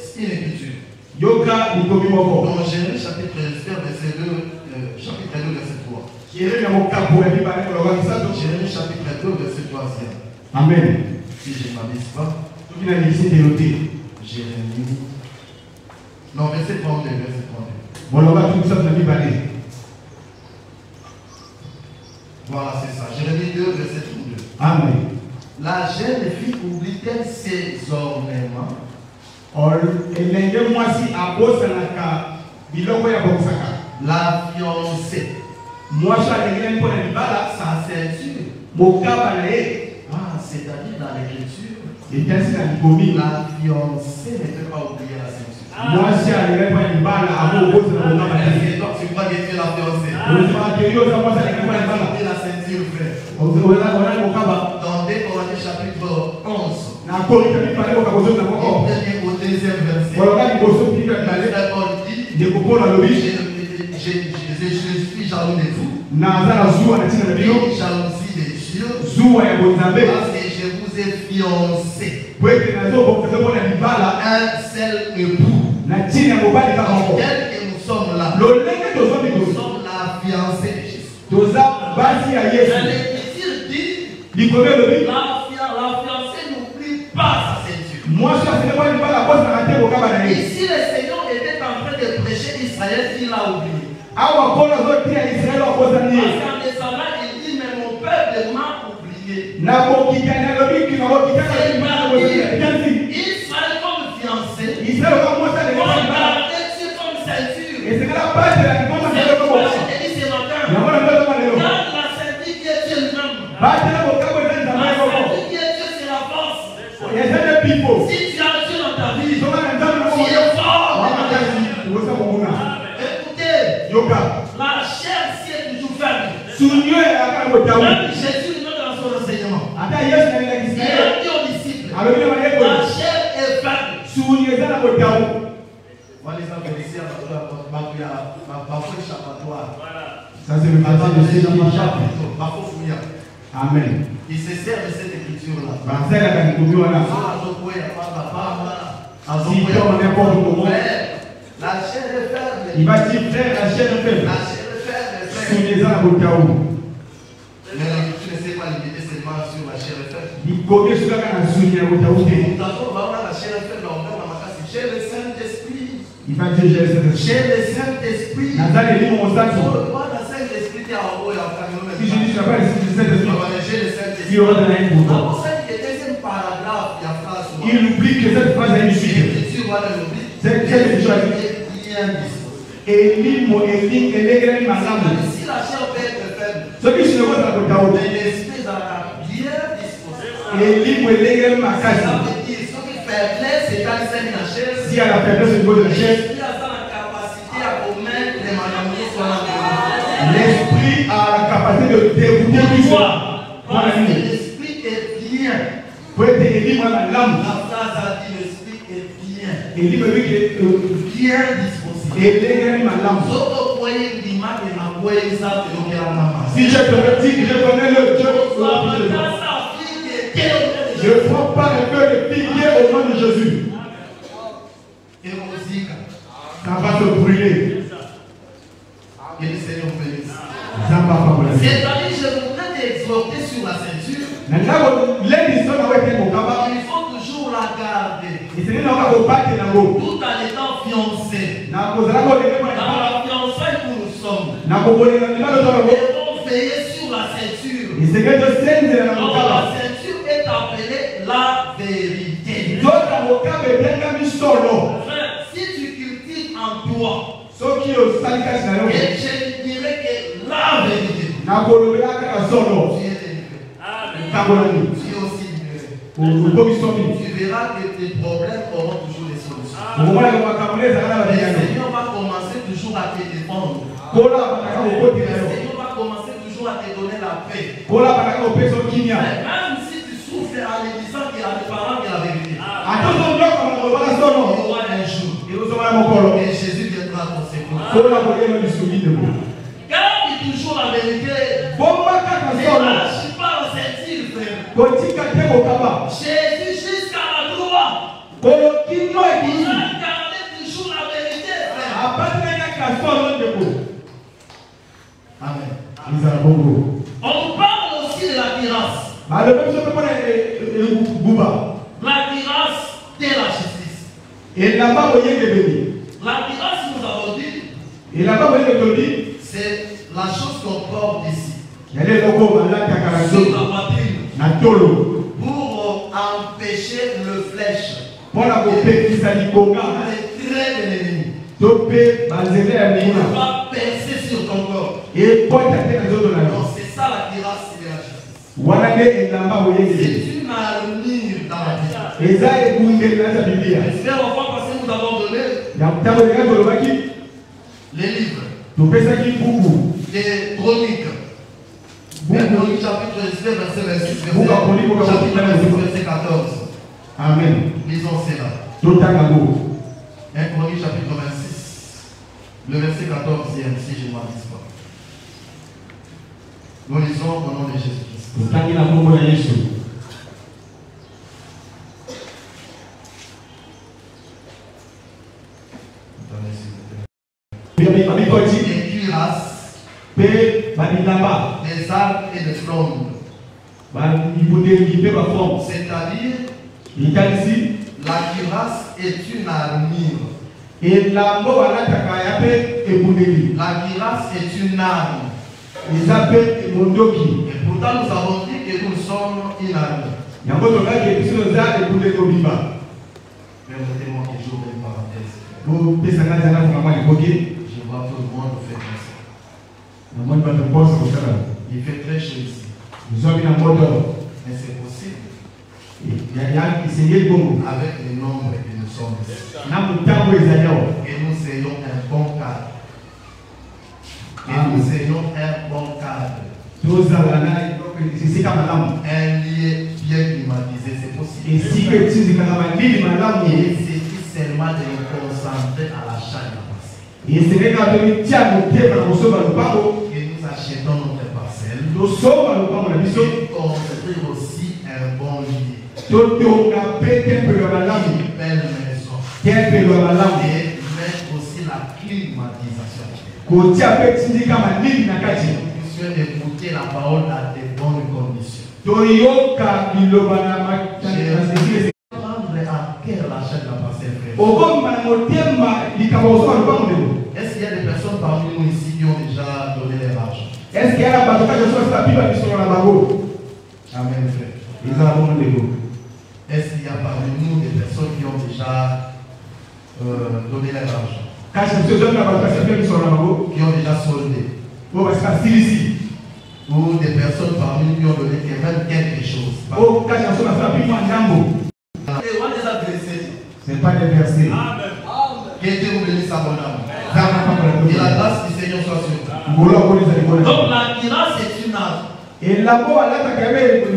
C'est une écriture. Dans Jérémie chapitre 2, verset 3. Jérémie chapitre 2, verset 3. Amen. Si je ne m'abuse pas. Jérémie. Non, verset 32, verset 32. Voilà, c'est ça. Jérémie 2, verset 32. Amen. La jeune fille oublie-t-elle ses ornements? La fiancée. Sa ceinture. Ah, c'est-à-dire dans l'écriture, la fiancée ne peut pas oublier la ceinture. Donc tu crois que tu es la fiancée. La ceinture, frère. Dans 2 Corinthiens chapitre 11. Au deuxième verset. Je suis jaloux de vous. Jalousie de Dieu. Parce que je vous ai fiancé. Un seul époux. Tel que nous sommes là. Nous sommes la fiancée de Jésus. L'écriture dit la fiancée n'oublie pas sa ceinture. Ici, le Seigneur était en train de prêcher Israël, il l'a oublié. Parce qu'en descendant, il dit, mais mon peuple m'a oublié. Israël comme fiancé, regardez sur comme ceinture. C'est pourquoi je te dis ce matin, garde la ceinture qui est Dieu lui-même. La ceinture qui est Dieu, c'est la force. Si tu as Dieu dans ta vie, tu es fort. Écoutez, la chair si est toujours faible. Même Jésus lui-même dans son enseignement. Il a dit aux disciples, la chair est faible. Moi, les enfants ici, ma foi échappatoire. Ça, c'est le matin de ces chapitre. Amen. Il se sert de cette écriture-là. Si comme n'importe comment, la chair est faible. Il va dire, frère, la chair est faible. La chair est faible, frère. Souvenez-en à votre chaos. Mais l'écriture ne sait pas limiter seulement sur la chair est faible. Il connaît cela quand on souvenir à votre chaos. La chair est faible, on va j'ai le Saint-Esprit. Il va dire, j'ai le Saint-Esprit. J'ai le Saint-Esprit. Moi, le Saint-Esprit est en haut et en bas. Si je dis, je n'ai pas le Saint-Esprit. J'ai le Saint-Esprit. Il y aura de la haine pour toi. Il oublie que cette phrase a une suite. C'est bien disposé. Et si la chair peut être faible, ce qui se voit dans le chaos, l'esprit est bien disposé. Faiblesse égale celle de la chair. Si à la faiblesse au niveau de la chair, l'esprit a la capacité à commettre les mandaments sur la terre. L'esprit a la capacité de dérouler du soir. L'esprit est bien. Pour être libre dans l'âme. La phrase a dit l'esprit est bien. Et libre avec bien disposé. Si je te le dis, je connais le Dieu. Je prends pas un peu de pilier au nom de Jésus. Ça va se brûler. Que le Seigneur vous bénisse. C'est-à-dire, je voudrais t'exhorter sur la ceinture. Il faut toujours la garder. Tout en étant fiancé. Dans la fiançaille où nous sommes. Devons veiller sur la ceinture. Donc la ceinture est appelée la vérité. Frère, si tu cultives en toi, et je dirais que la vérité, tu es aussi libéré. Tu verras que tes problèmes auront toujours des solutions. Le Seigneur va commencer toujours à te défendre. Le Seigneur va commencer toujours à te donner la paix. Même si tu souffres en lui disant qu'il a des parents de la vérité, il y aura un jour et Jésus viendra à ton secours. Garde toujours la vérité. Ne lâche pas la ceinture, frère. Jésus jusqu'à la gloire. Gardez toujours la vérité, frère. Amen. On parle aussi de la grâce. La grâce de la justice. La grâce, nous avons dit, c'est la chose qu'on porte ici. Sur la poitrine. Pour empêcher le flèche. Pour les traits de l'ennemi. Il va percer sur ton corps. Donc c'est ça la grâce de la justice. C'est une armure dans la vie. J'espère enfin parce que nous avons donné les livres. Les chroniques. Chronique chapitre 19, verset 26. Chapitre 26, verset 14. Amen. Lisons cela. 1 Chronique chapitre 26, le verset 14e, si je ne m'abuse pas. Nous lisons au nom de Jésus-Christ. Les cuirasses, des arcs et des frondes. C'est-à-dire, la cuirasse est une armure. La cuirasse est une arme. Et pourtant nous avons dit que nous sommes une arme. Permettez-moi que j'ouvre une parenthèse. Je vois tout le monde faire ça. Il fait très chaud ici. Mais c'est possible. Avec les nombres que nous sommes ici. Et nous ayons un bon cadre. Et nous ayons un bon cadre. Un lieu bien climatisé, c'est possible. Il suffit seulement de nous concentrer à l'achat de la parcelle. Et nous achetons notre parcelle. Et construire aussi un bon lit. Une belle maison. Et mettre aussi la climatisation. Nous puissions écouter la parole à de bonnes conditions. À quel l'achat de la parcelle, frère? Est-ce qu'il y a des personnes parmi nous ici qui ont déjà donné leur argent? Est-ce qu'il y a la Amen, frère. Est-ce qu'il y a parmi nous des personnes qui ont déjà donné leur argent? Qui ont déjà soldé? Ou des personnes parmi nous qui ont donné même quelque chose? Ce n'est pas des versets. Que Dieu vous bénisse abondamment. Et la grâce du Seigneur soit sur vous. Donc la grâce est une arme.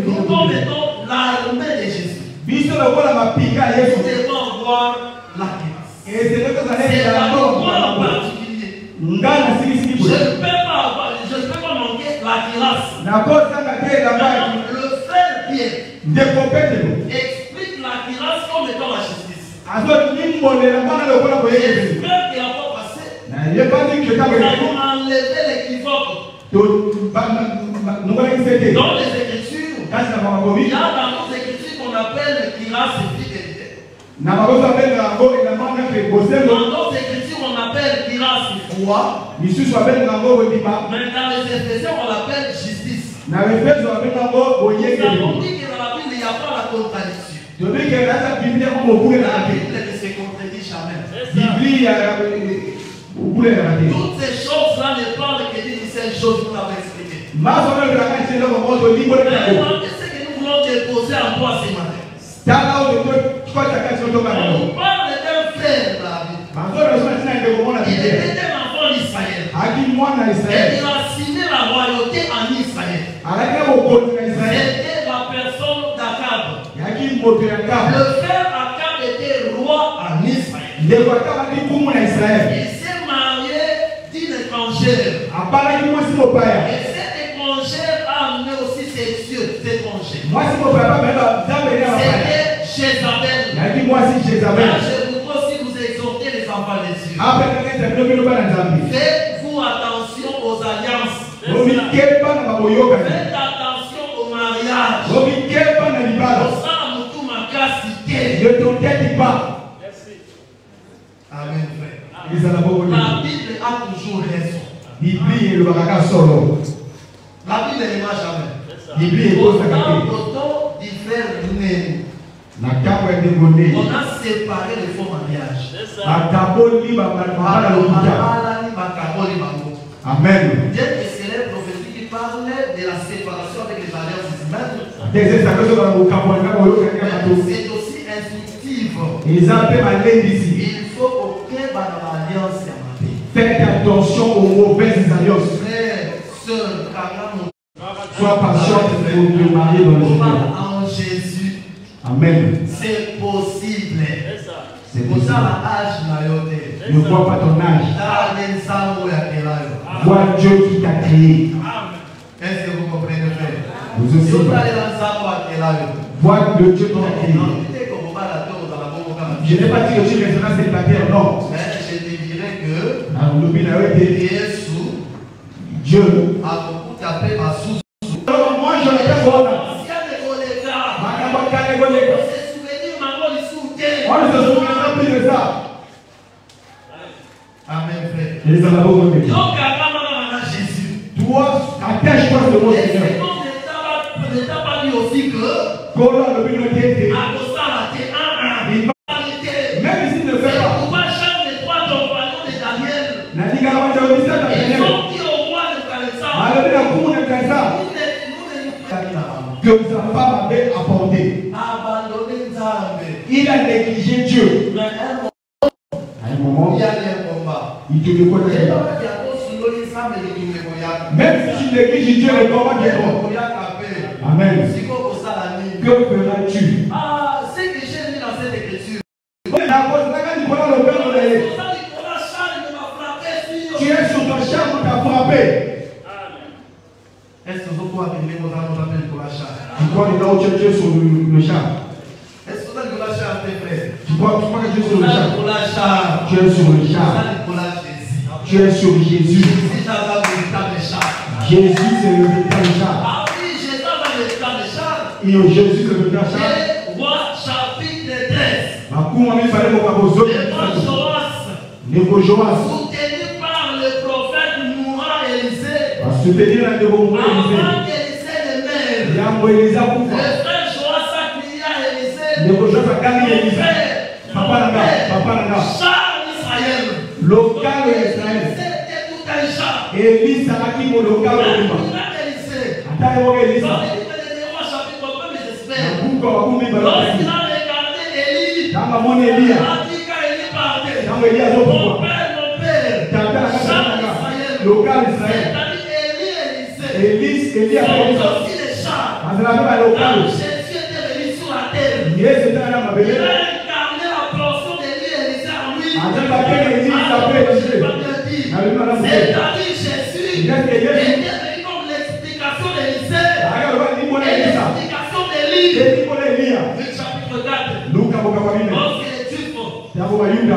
Nous comme étant l'armée de Jésus. Nous devons avoir la grâce. C'est la loi en particulier. Je ne peux pas manquer la grâce. Le frère Pierre explique la grâce comme étant la justice. J'espère qu'il n'a pas passé. Nous allons enlever l'équivoque. Dans les Écritures, il y a dans nos Écritures qu'on appelle grâce et fidélité. Dans nos Écritures, on appelle grâce et foi. Mais dans les Éphésiens, on l'appelle justice. Nous avons dit que dans la Bible, il n'y a pas la contradiction. La Bible ne se contredit jamais. Toutes ces choses-là ne parlent que d'une seule chose, nous l'avons expliqué. C'est ce que nous voulons déposer en toi ce matin. On parle d'un frère de la Bible. Il était un enfant d'Israël. Et il a signé la royauté en Israël. C'était la personne d'Akab. Le frère Akab était roi en Israël. Il s'est marié d'une étrangère. Et cette étrangère a amené aussi ses cieux, cette étrangère. C'était Jézabel. Là, je voudrais aussi vous exhorter les enfants des cieux. Faites-vous attention aux alliances. Faites attention au mariage. Amen, frère. La Bible a toujours raison. La Bible ne ment jamais. Autant diffère nous. On a séparé les faux mariages. Amen. Bien que c'est les prophéties qui parlaient de la séparation avec les alliances humaines, c'est aussi instructif. Il faut aucun alliance. Faites attention aux mauvaises alliances. Frère, sœur, sois patient pour te marier dans le Seigneur. En Jésus. Amen. C'est possible. C'est possible. Ne vois pas ton âge. Vois Dieu qui t'a créé. Est-ce que vous comprenez, frère? Vous aussi. Vois le Dieu qui t'a créé. Je n'ai pas dit que tu resteras célibataire, non. Mais je te dirais que Dieu a beaucoup tapé ma sous. Moi, je ne peux pas. On ne se souviendra plus de ça. Amen, frère. Toi, attache-toi de mon Seigneur. Ne t'a pas dit aussi que même s'il ne fait pas. Que sa femme avait apporté. Il a négligé Dieu. À un moment, il y a un combat. Il te reconnaît. Même si tu négliges Dieu, le combat est bon. Amen. Que feras-tu? Ce que j'ai lu dans cette écriture. Tu es sur ton char, on t'a frappé. Est-ce que vous pouvez appeler vos amis pour la char? Tu crois que là où tu es sur le char? Est-ce que vous avez la char, tes frères? Tu crois que tu es sur le char? Tu es sur le char. Tu es sur Jésus. Jésus, c'est le véritable char. Ah oui, Jésus, c'est le véritable char. Et Jésus, c'est le véritable char. Roi chapitre 13. Joas. Soutenu par le prophète mourant Élisée. Avant Soutenir qu'Élisée ne meure. Le frère Joas a crié à Élisée. Mon frère, char d'Israël. Local Israël. C'était tout un char. Élie Saraki mon local. Lorsqu'il a regardé Élie, il a dit qu'à Élie partait. Mon père, char d'Israël. C'est-à-dire Élie sont aussi des chars. Quand Jésus était venu sur la terre, il a incarné la portion d'Élie et Élisée en lui. C'est-à-dire Jésus est venu comme l'explication d'Élisée et l'explication d'Élie. Le chapitre 4. Lorsque les Juifs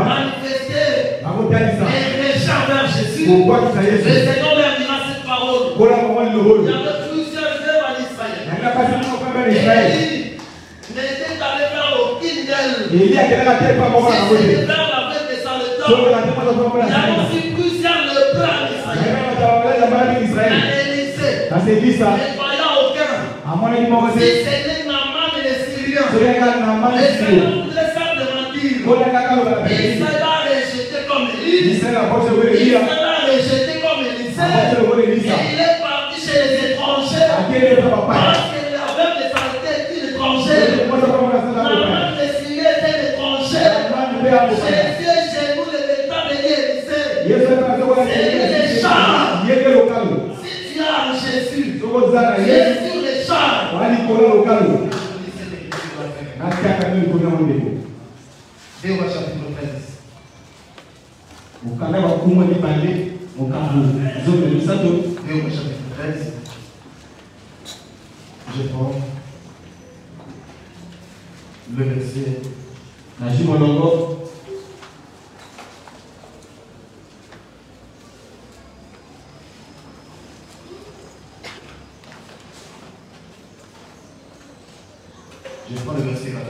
manifestaient et méchants vers Jésus, le Seigneur leur dira cette parole. Il y avait plusieurs œuvres en Israël. Et n'était allé faire aucune d'elles. Si c'était vers la fête des Saletons, il y a aussi plusieurs lepreux en Israël. Mais Élisée, ne croyant aucun. Si c'était Naaman et les Syriens, les Seigneur voulait faire de mentir. Israël a rejeté comme Élie. Israël a rejeté comme Élisée. Et il est parti chez les étrangers. Parce que la veuve de Sarepta est une étrangère. Naaman les Syriens étaient étrangers. Jésus est chez nous, le véritable Élisée. C'est les chars. Si tu as en Jésus, Jésus les chars. Déoba chapitre 13. Déoba chapitre 13. Je prends le verset. Je prends le verset 14.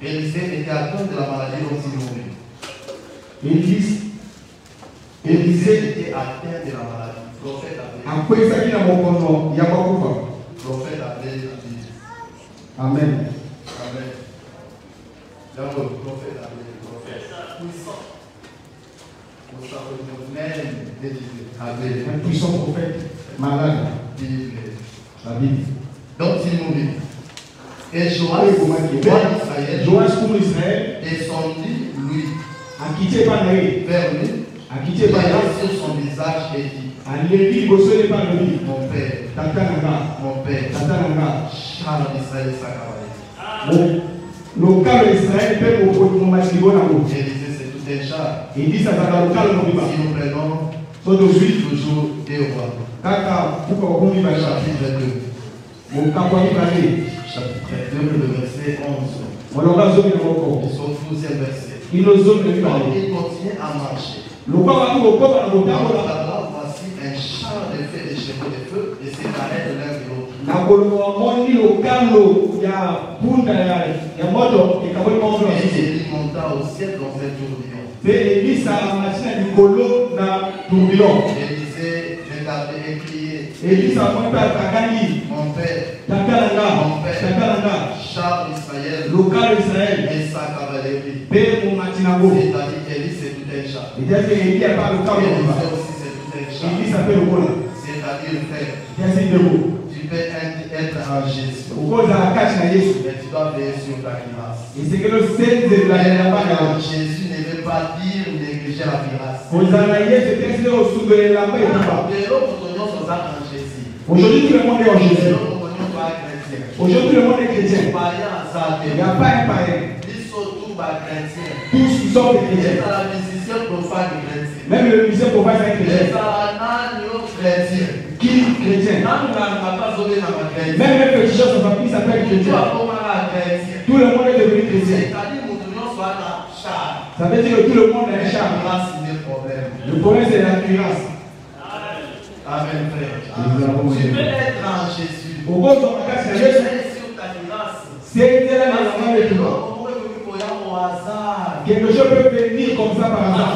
Élisée était atteint de la maladie dont il mourait. Élisée était atteint de la maladie. Prophète appelé. Prophète appelé la Bible. Amen. Amen. Donc, prophète appelé. Prophète puissant. Pour ça, même des appelé. Un puissant prophète malade. Bible. La Bible. Donc, il mourit. Et Joas, Israël, descendit, lui, vers lui, sur son visage et dit, mon père, Charles d'Israël Sakabali. Élisée, c'est tout un char. Il dit ça Si nous prenons toujours des rois. Chapitre 2. Chapitre 2, le verset 11. Ils sont 12e verset. Il continue à marcher. Voici un char de feu, des chevaux de feu, et séparés de l'un de l'autre. Et il monta au ciel dans un tourbillon. Élisée regardait et criait, mon père, Charles d'Israël, et sa cavalerie. C'est-à-dire Élie, c'est tout un char. Élisée aussi, c'est tout un char. C'est-à-dire frère, tu peux être en Jésus, mais tu dois veiller sur ta grâce. Jésus ne veut pas dire négliger la grâce. Aujourd'hui, tout le monde est en Jésus. Aujourd'hui, le monde est chrétien. Il n'y a pas un païen. Tous sont des chrétiens. Même le musicien profane est chrétien. Qui est chrétien? Même le petit chef de famille s'appelle chrétien. Tout le monde est devenu chrétien. Ça veut dire que tout le monde a un char. Le problème, c'est la grâce. Amen, frère. Tu peux être en Jésus. C'est la main de tout. Quelque chose peut venir comme ça par hasard.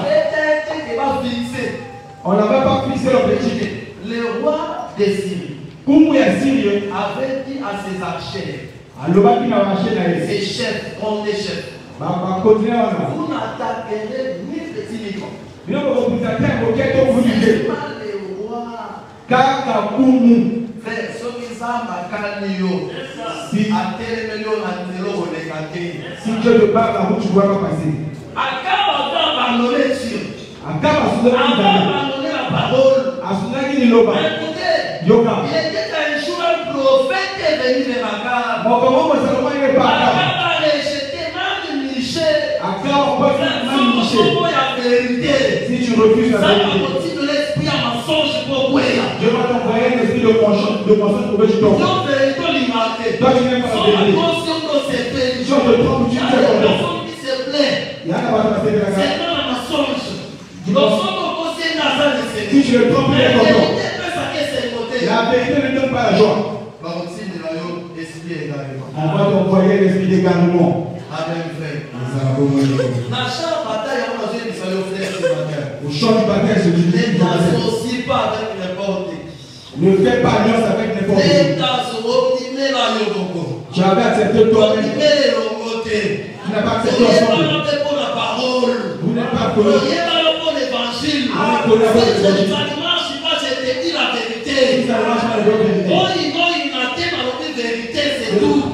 On n'avait pas fixé l'objectif. Le roi de Syrie avait dit à ses archers, ses chefs, comme des chefs, vous n'attaquerez ni petit ni grand. C'est pas le roi. Frère, ceux qui savent ma canio, si à tel million à zéro, on est gâté. Si Dieu te parle, la route, tu ne pourras pas passer. Akab a abandonné Dieu. Akab a abandonné la parole. Écoutez, il était un jour un prophète qui est venu de Akab. Akab a rejeté même Michel. refuses la Ça va vérité, continuer l'esprit à mensonge pour quoi? Dieu va t'envoyer un esprit de mensonge pour que tu tombes. Donc, vérité, l'image. Toi, tu n'aimes pas la vérité. Si on te trompe, tu te fais content. Il y en a pas de passer de la C'est grâce. pas un mensonge. Donc, Si tu le trompes, il est content. la La vérité ne donne pas la joie. On va t'envoyer l'esprit d'égarement. Amen, frère. Au champ du baptême, je dis Ne t'associe pas avec n'importe qui. ne fais pas alliance avec n'importe qui. Tu avais accepté toi-même. Tu n'as pas accepté ensemble. Vous n'êtes pas connu.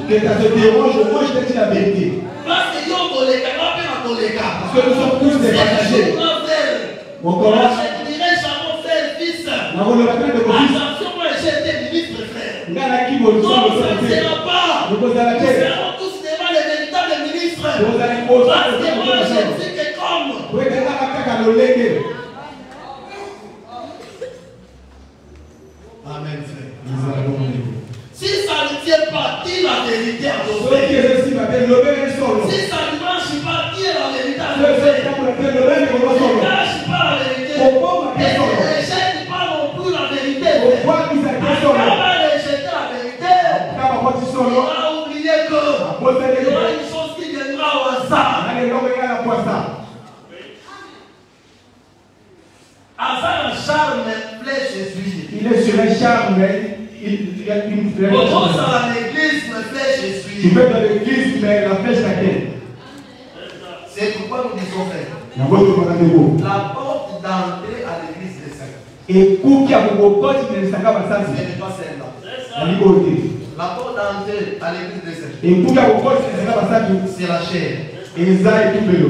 Que ça te dérange, moi je te dis la vérité. Parce que nous sommes tous des passagers. On commence. Nous avons le matin de mon fils. Attention, moi j'ai été ministre, frère. Il y en a qui vont nous Non, ça ne sera pas. nous poser la Nous tête. serons tous devant les véritables ministres. Vous allez poser Parce la que moi je tête. ne suis que comme. Oui, mais là, la caca nous lègue. Amen, frère. Nous allons nous. Si ça ne tient pas, dis la vérité à ton Ceux qui frère. réussissent à développer un solo. Si ça ne marche pas, dis la vérité à ton Ceux qui frère. ont développé un solo. Ne cache pas la vérité. Pourquoi ma Et personne? ne rejette pas non plus la vérité. Pourquoi ils ont été solo? Quand on va rejeter la vérité, Quand on va dire on solo, va oublier que il y aura une chose qui viendra au hasard. allez, l'homme est à la poisson. Hasard, un charme, plaît Jésus. Il est sur un charme, mais il y a une flèche. Au moins, à l'église, me plaît Tu Jésus. peux dans l'église, mais la flèche laquelle? C'est pourquoi nous disons, frère, La voix de Madame. la porte d'entrée à l'église des saints, Et kuki ya kukokoti nelisaka ce basasi n'est pas celle-là. na liboti. La porte d'entrée à l'église des saints, Et kuki ya kukokoti nelisaka basasi c'est la chair. eza etubelo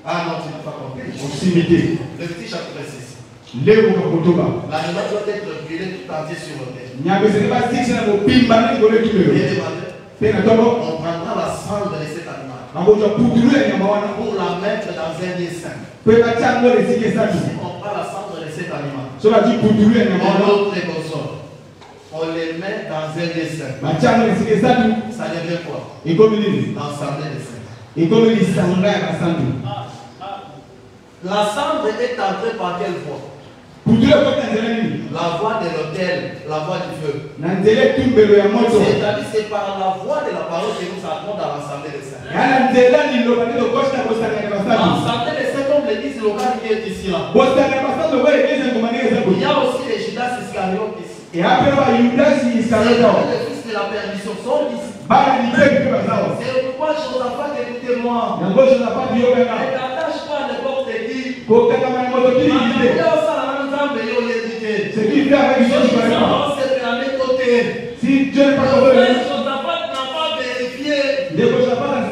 Ah non, tu n'as pas compris. osimite Le petit chapitre 6. lebuka kotoba L'animal doit être brûlé tout entier sur l'autel. nyambe ezali basikisa na mobimba na likolo etubelo Bien demandé. mpe na ntongo On prendra la cendre de cet animal bakozwa putulu ya nyama wana pour la mettre dans un lieu saint. mpe batia yango na esika esatu Si on prend la cendre de cet animal, so bati putulu ya nyama et wana l'autre consort, on les met dans un lieu saint. batia yango na esika esatu Ça devient quoi? ekomi nini L'assemblée des saints. ekomi lisanga ya basantu La cendre est entrée par quelle voie? putulu ekoti na nzela nini La voie de l'autel, la voie du feu. na nzela etumbelo ya moto C'est-à-dire c'est par la voie de la parole que nous entrons dans l'assemblée des saints. ya na nzela liloba nde tokosita kosangana basantu L'assemblée des saints comme l'église locale qui est ici là. kosangana basantu oyo eglise ekomani eza Il y koyi a aussi les Judas Iscariotes ici. eape bayudasi iskariota Les fils de la perdition sont ici. bana lipepi mpe bazawa C'est pourquoi Josaphat, écoutez-moi. yango josaphat Ne yobena t'attache pas à n'importe qui. kokangama na moto kili te ce qui fait avec Dieu je connais pas si Dieu n'est pas tombé les josaphat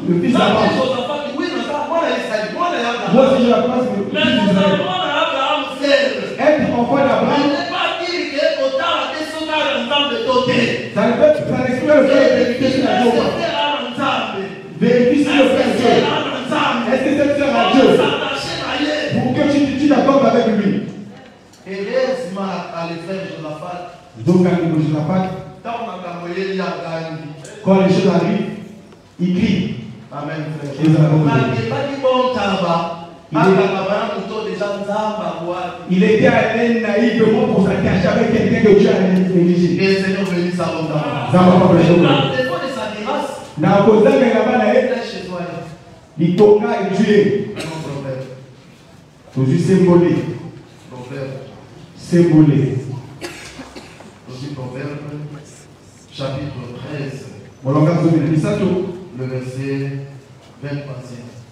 le fils d'Abraham moi aussi je la pense que le fils d'Israël être enfant d'Abraham ça n'explique le fait de vérifier sur la Jéhovah vérifie si le frère Dieu est-ce que cette sœur a Dieu pour que tu t'accordes avec lui donc quand il Josaphat quand les choses arrivent il crie Amen, frère. il était allé naïvement pour s'attacher avec quelqu'un que Dieu a négligé. Et le Seigneur bénit sa bonté. Ça va pas prêcher. Par défaut de sa grâce, Na cause de la bana chez toi. litonga et Dieu. Non, prophète. Aujourd'hui symbolé. Prophète. Symbolé. Aussi proverbe. Chapitre 13. Molonga zomina misato. Le verset 23.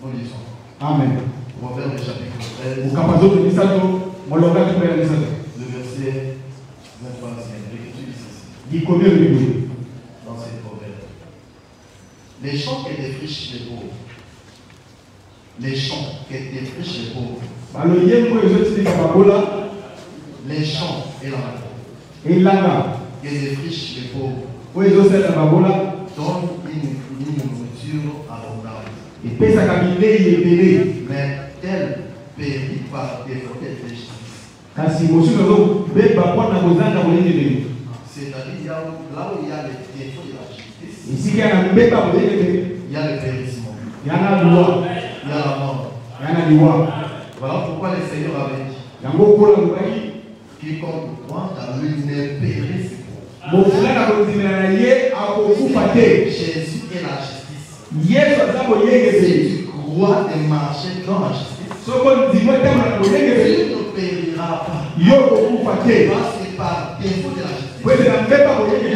Nous lisons. Amen. Proverbe chapitre 13. Ukapazo de misato. Molonga tumela misato. Le verset 23. L'écriture ici. Di combien de Bible? Dans ces proverbes. Les champs que défrichent les pauvres. Les champs que défrichent les pauvres. Alors yembo ezoti kababola. Les champs et la Et langa. que défrichent les pauvres. Oyo ezosala babola. Donc une nourriture abondante. Et pesa kabile yebele. Mais tel périt par défaut de justice. Kasi mosusu zo beba pona kozanga bolenge. C'est-à-dire là où il y a les défauts de la justice. Ici il y a un beba bolenge. Il y a le périssement. Il y a la loi. Il y a la mort. Il y a la loi. Voilà pourquoi le Seigneur avait dit. Yango kola mobaki. Quiconque croit en lui ne périsse pas. Mofuna kozimela ye akokufa te. Jésus est la justice. Yesu azabo yenge. Si tu crois et marcher dans la justice, soko ndimo tama bolenge. tu ne périras pas. Yo kokufa te. Parce que par défaut de la justice. Kwese na mbeba bolenge.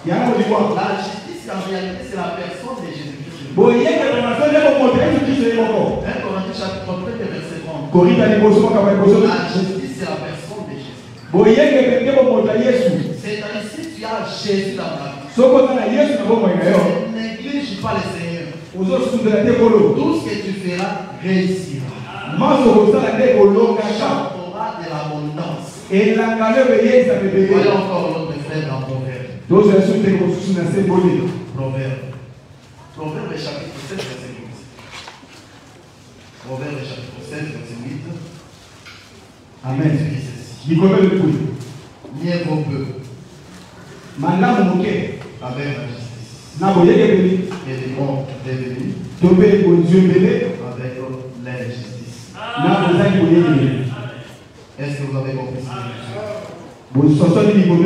Yana oliwa. La justice en réalité c'est la personne de Jésus-Christ. Boyenge na masonde ko moto Yesu Kristo yoko. 1 Corinthiens chapitre 1 verset 30. Korinta liboso kwa liboso. La justice c'est la personne de Jésus. Boyenge pende ko moto Yesu. C'est-à-dire si tu as Jésus dans ta vie, soko na Yesu na bomo ngayo. ne néglige pas le Seigneur. Uzosundela te kolo. Tout ce que tu feras réussira. Maso kosala te kolonga Tu ka. auras de l'abondance. Elanga le beyeza bebele. Voyons encore notre frère dans Proverbe. Dozo yasu te ko susu na sembole. Proverbe. Proverbe chapitre 7 verset 8. Proverbe chapitre 7 verset 8. Amen. Il dit ceci. Nikome le kuli. Mieux vaut peu Manda moke. avec la justice Na boyenge bebele. et des bons devenus Tobe ko nzembele. avec l'injustice. Na bozaki boyenge bebele. Est-ce que vous avez compris ça? Bososoni nikome.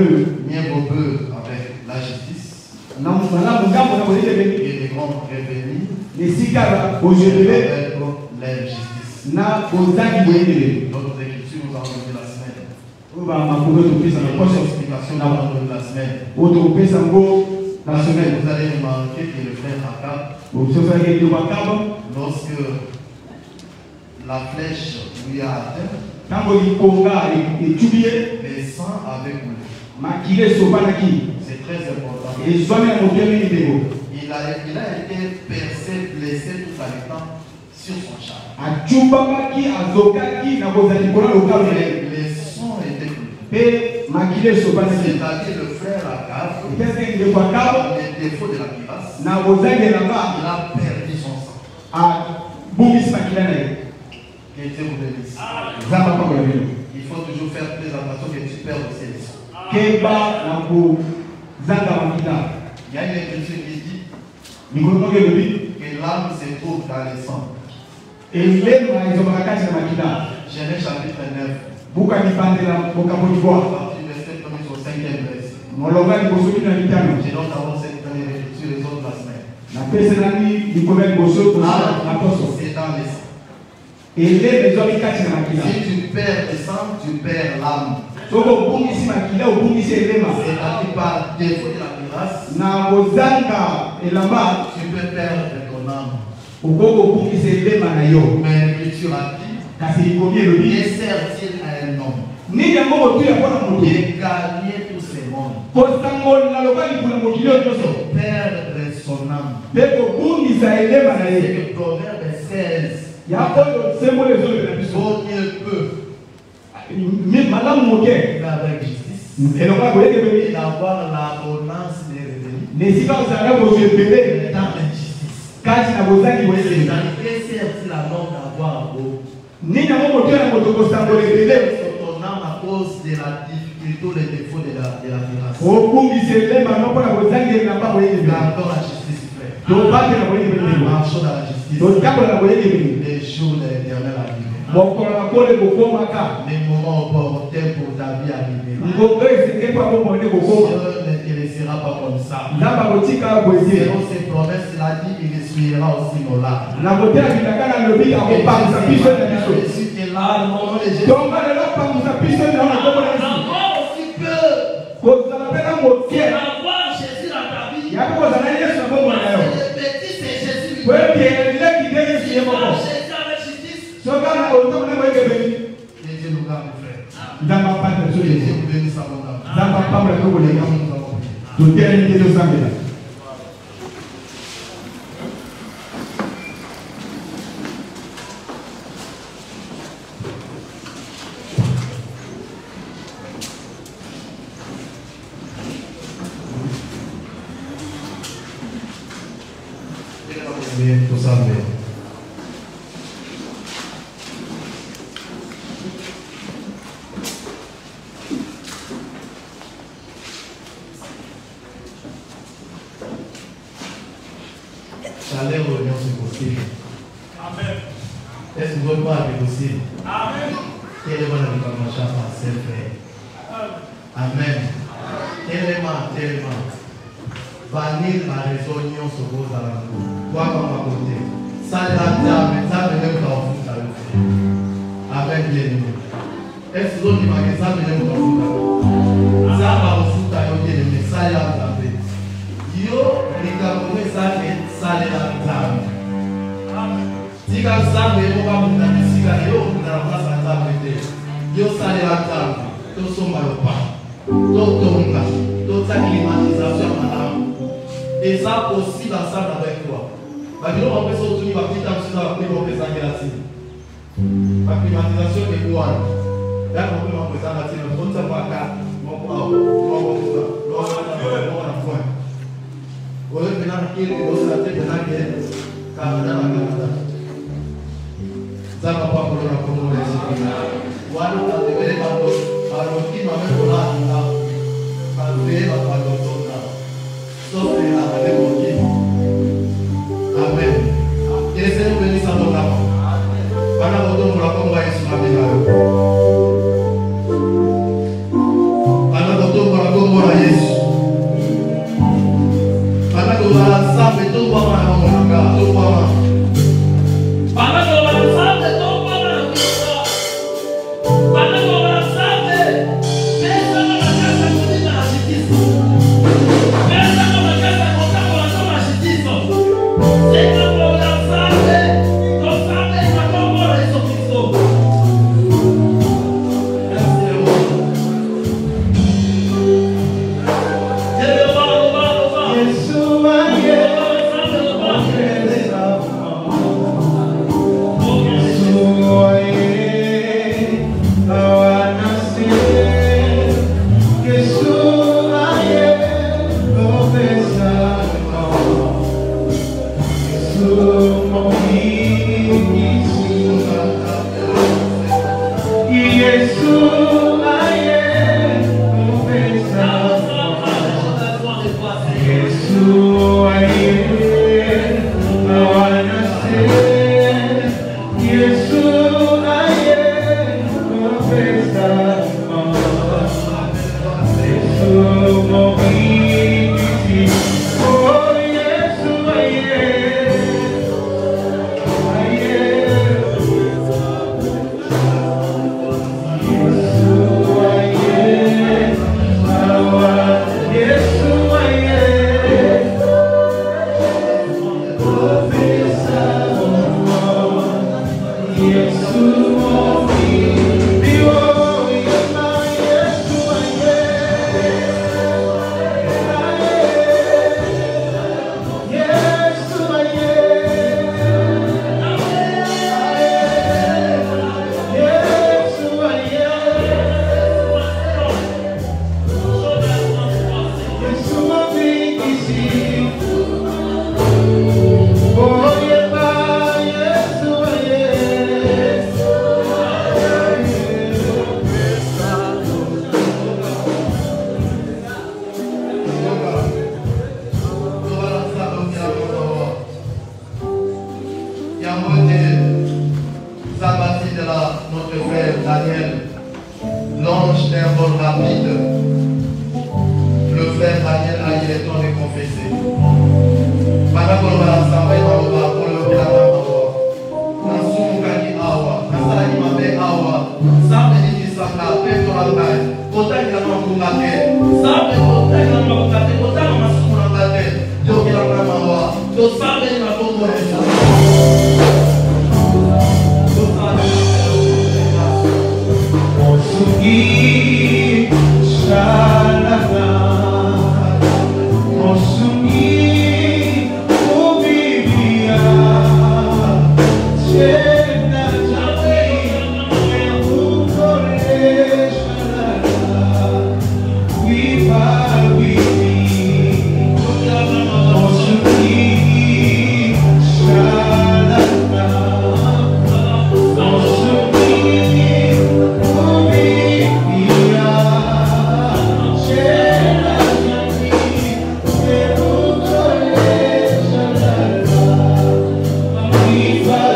Mieux vaut peu avec la justice Na mala mungambo na boyenge bebele. et des grands revenus Nesika bozembele. avec l'injustice. Na bozaki boyenge bebele. Notre écriture nous a donné la semaine. Oba mafundo topesa na poso. L'explication nous a donné la semaine. Oto pesa ngo la Parce que semaine. vous allez remarquer que le frère Akab, Bososaki ke wakabo. lorsque la flèche lui a atteint, Tango likonga etubie. le sang avait coulé. Makile sobanaki. C'est très important. Ezwami na mokemi ndeko. Il a été percé, blessé tout en étant sur son char. Achumbamaki azokaki na kozali kona lokalo na ye. Le sang était coulé. Pe makile sobanaki. C'est-à-dire le frère Akab, Qu'est-ce que ndeko akabo le défaut de la cuirasse, na kozali na il ba a perdu son sang. a bungisi makila na ye. Que Dieu vous bénisse. Zamba pa kola bino. Il faut toujours faire très attention que tu perds aussi le sang. Keba na ko zanga makila. Il y a une écriture qui dit Nikolo ke lobi. que l'âme se trouve dans le sang. Elema ezomaka kati na makila. Genèse chapitre 9, Buka nipandela mokambo à libwa. partir du verset 1 au 5e verset. Molonga liboso kina mitano. Je donne d'abord cette première écriture les autres la semaine. Na pesa nani likomela liboso kosa na poso. C'est dans le sang. Elema ezwami kati na makila. Si tu perds le sang, tu perds l'âme. Soko obungisi makila obungisi elema. C'est-à-dire par défaut de la grâce, Na kozanga elamba tu peux perdre ton âme. okoko obungisi elema na yo. Mais l'écriture a dit, Kasi likomi elobi. que sert-il à un homme Nini yango motuya mpona moto. de gagner tous ces mondes, Kosangola loba likula mokili oyo nyonso. perdre son âme? Mpe kobungisa elema na C'est ye. que Proverbe 16, Ya oyo sembole ezolobela biso. vaut mieux peu Malamu moke. mais avec justice Elonga koyeke et bebe. d'avoir l'abondance des revenus Nesika ozanga kozwa ebele. dans l'injustice. Kati na bozangi boyele. C'est-à-dire que sert-il à l'homme d'avoir beau? Nini yango motuya na moto kosangola ebele. Sur ton âme à cause de la difficulté ou les défauts de la grâce. Obungisa elema no mpona kozangi elamba boyele. Gardons la justice, frère. Tobate na boyele bebe. Marchons dans la justice. Totambola na boyele bebe. Les jours de l'éternel arrivent. Mokolo na kole kokomaka. Les moments opportuns pour ta vie arriveront. Ngombe esenge pa bomone kokoma. Dieu ne te laissera pas comme ça. Nzamba kotika boyele. Selon ses promesses, il a dit qu'il essuiera aussi nos larmes. Na kotela bitaka na lobi akopangisa biso na biso. Jésus est là, au nom de Jésus. Donc lelo pangisa biso na kombo na Yesu. Encore aussi peu. Kozala mpe na motie. Avoir Jésus dans ta vie. Yapi kozala Yesu na kombo na yo. Le petit, c'est Jésus. Po epi eleki nde Yesu ye moko. Jésus avec justice. Soka na otombo na boyeke beli. Que Dieu nous garde, frère. Nzamba pata so Que ye. Dieu vous bénisse abondamment. Nzamba pamba ko bolenga. Nous avons prié. Totela nde tozambela. continuer tout ça. Chalet réunion c'est possible. Amen. Est-ce que vous voulez pas c'est possible? Amen. Quel est votre commencer à passer faire? Amen. Tellement. Vanille la réunion se pose à la cour. Toi comme à côté. Ça venait pour la foule à le faire. Amen bien aimé. Est-ce que vous voulez ça venait pour la foule à le faire? Ça va au foot à bien aimé. Ça y a tapé. Yo, les Camerounais savent que ça les a tapé. Si quand ça veut pas vous donner si quand yo vous n'avez pas ça tapé. Yo ça les a tapé. Tout son malopard. Tout tonga. Toute sa climatisation madame. Et ça possible ensemble avec toi. Parce que nous on peut sortir par petit à petit dans la climatisation. La climatisation est bonne. Là on peut m'apprésenter notre compte ça va faire. Mon Vous voyez maintenant qu'il y a des Canada. Ça va pas pour la communauté. Voilà, on a des bandos. Alors, qui m'a mis pour là, quand vous voyez la bandos là. Sauf que la bandos. Amen. Et les Seigneurs bénissent à notre âme. Pendant que vous la communauté sur la vie. Pendant que vous la communauté. Sabe tudo para a tudo para sabe tudo para sabe pensa na casa comigo na justiça pensa na casa contar com a justiça se não sabe na como isso Cristo Shall Glorify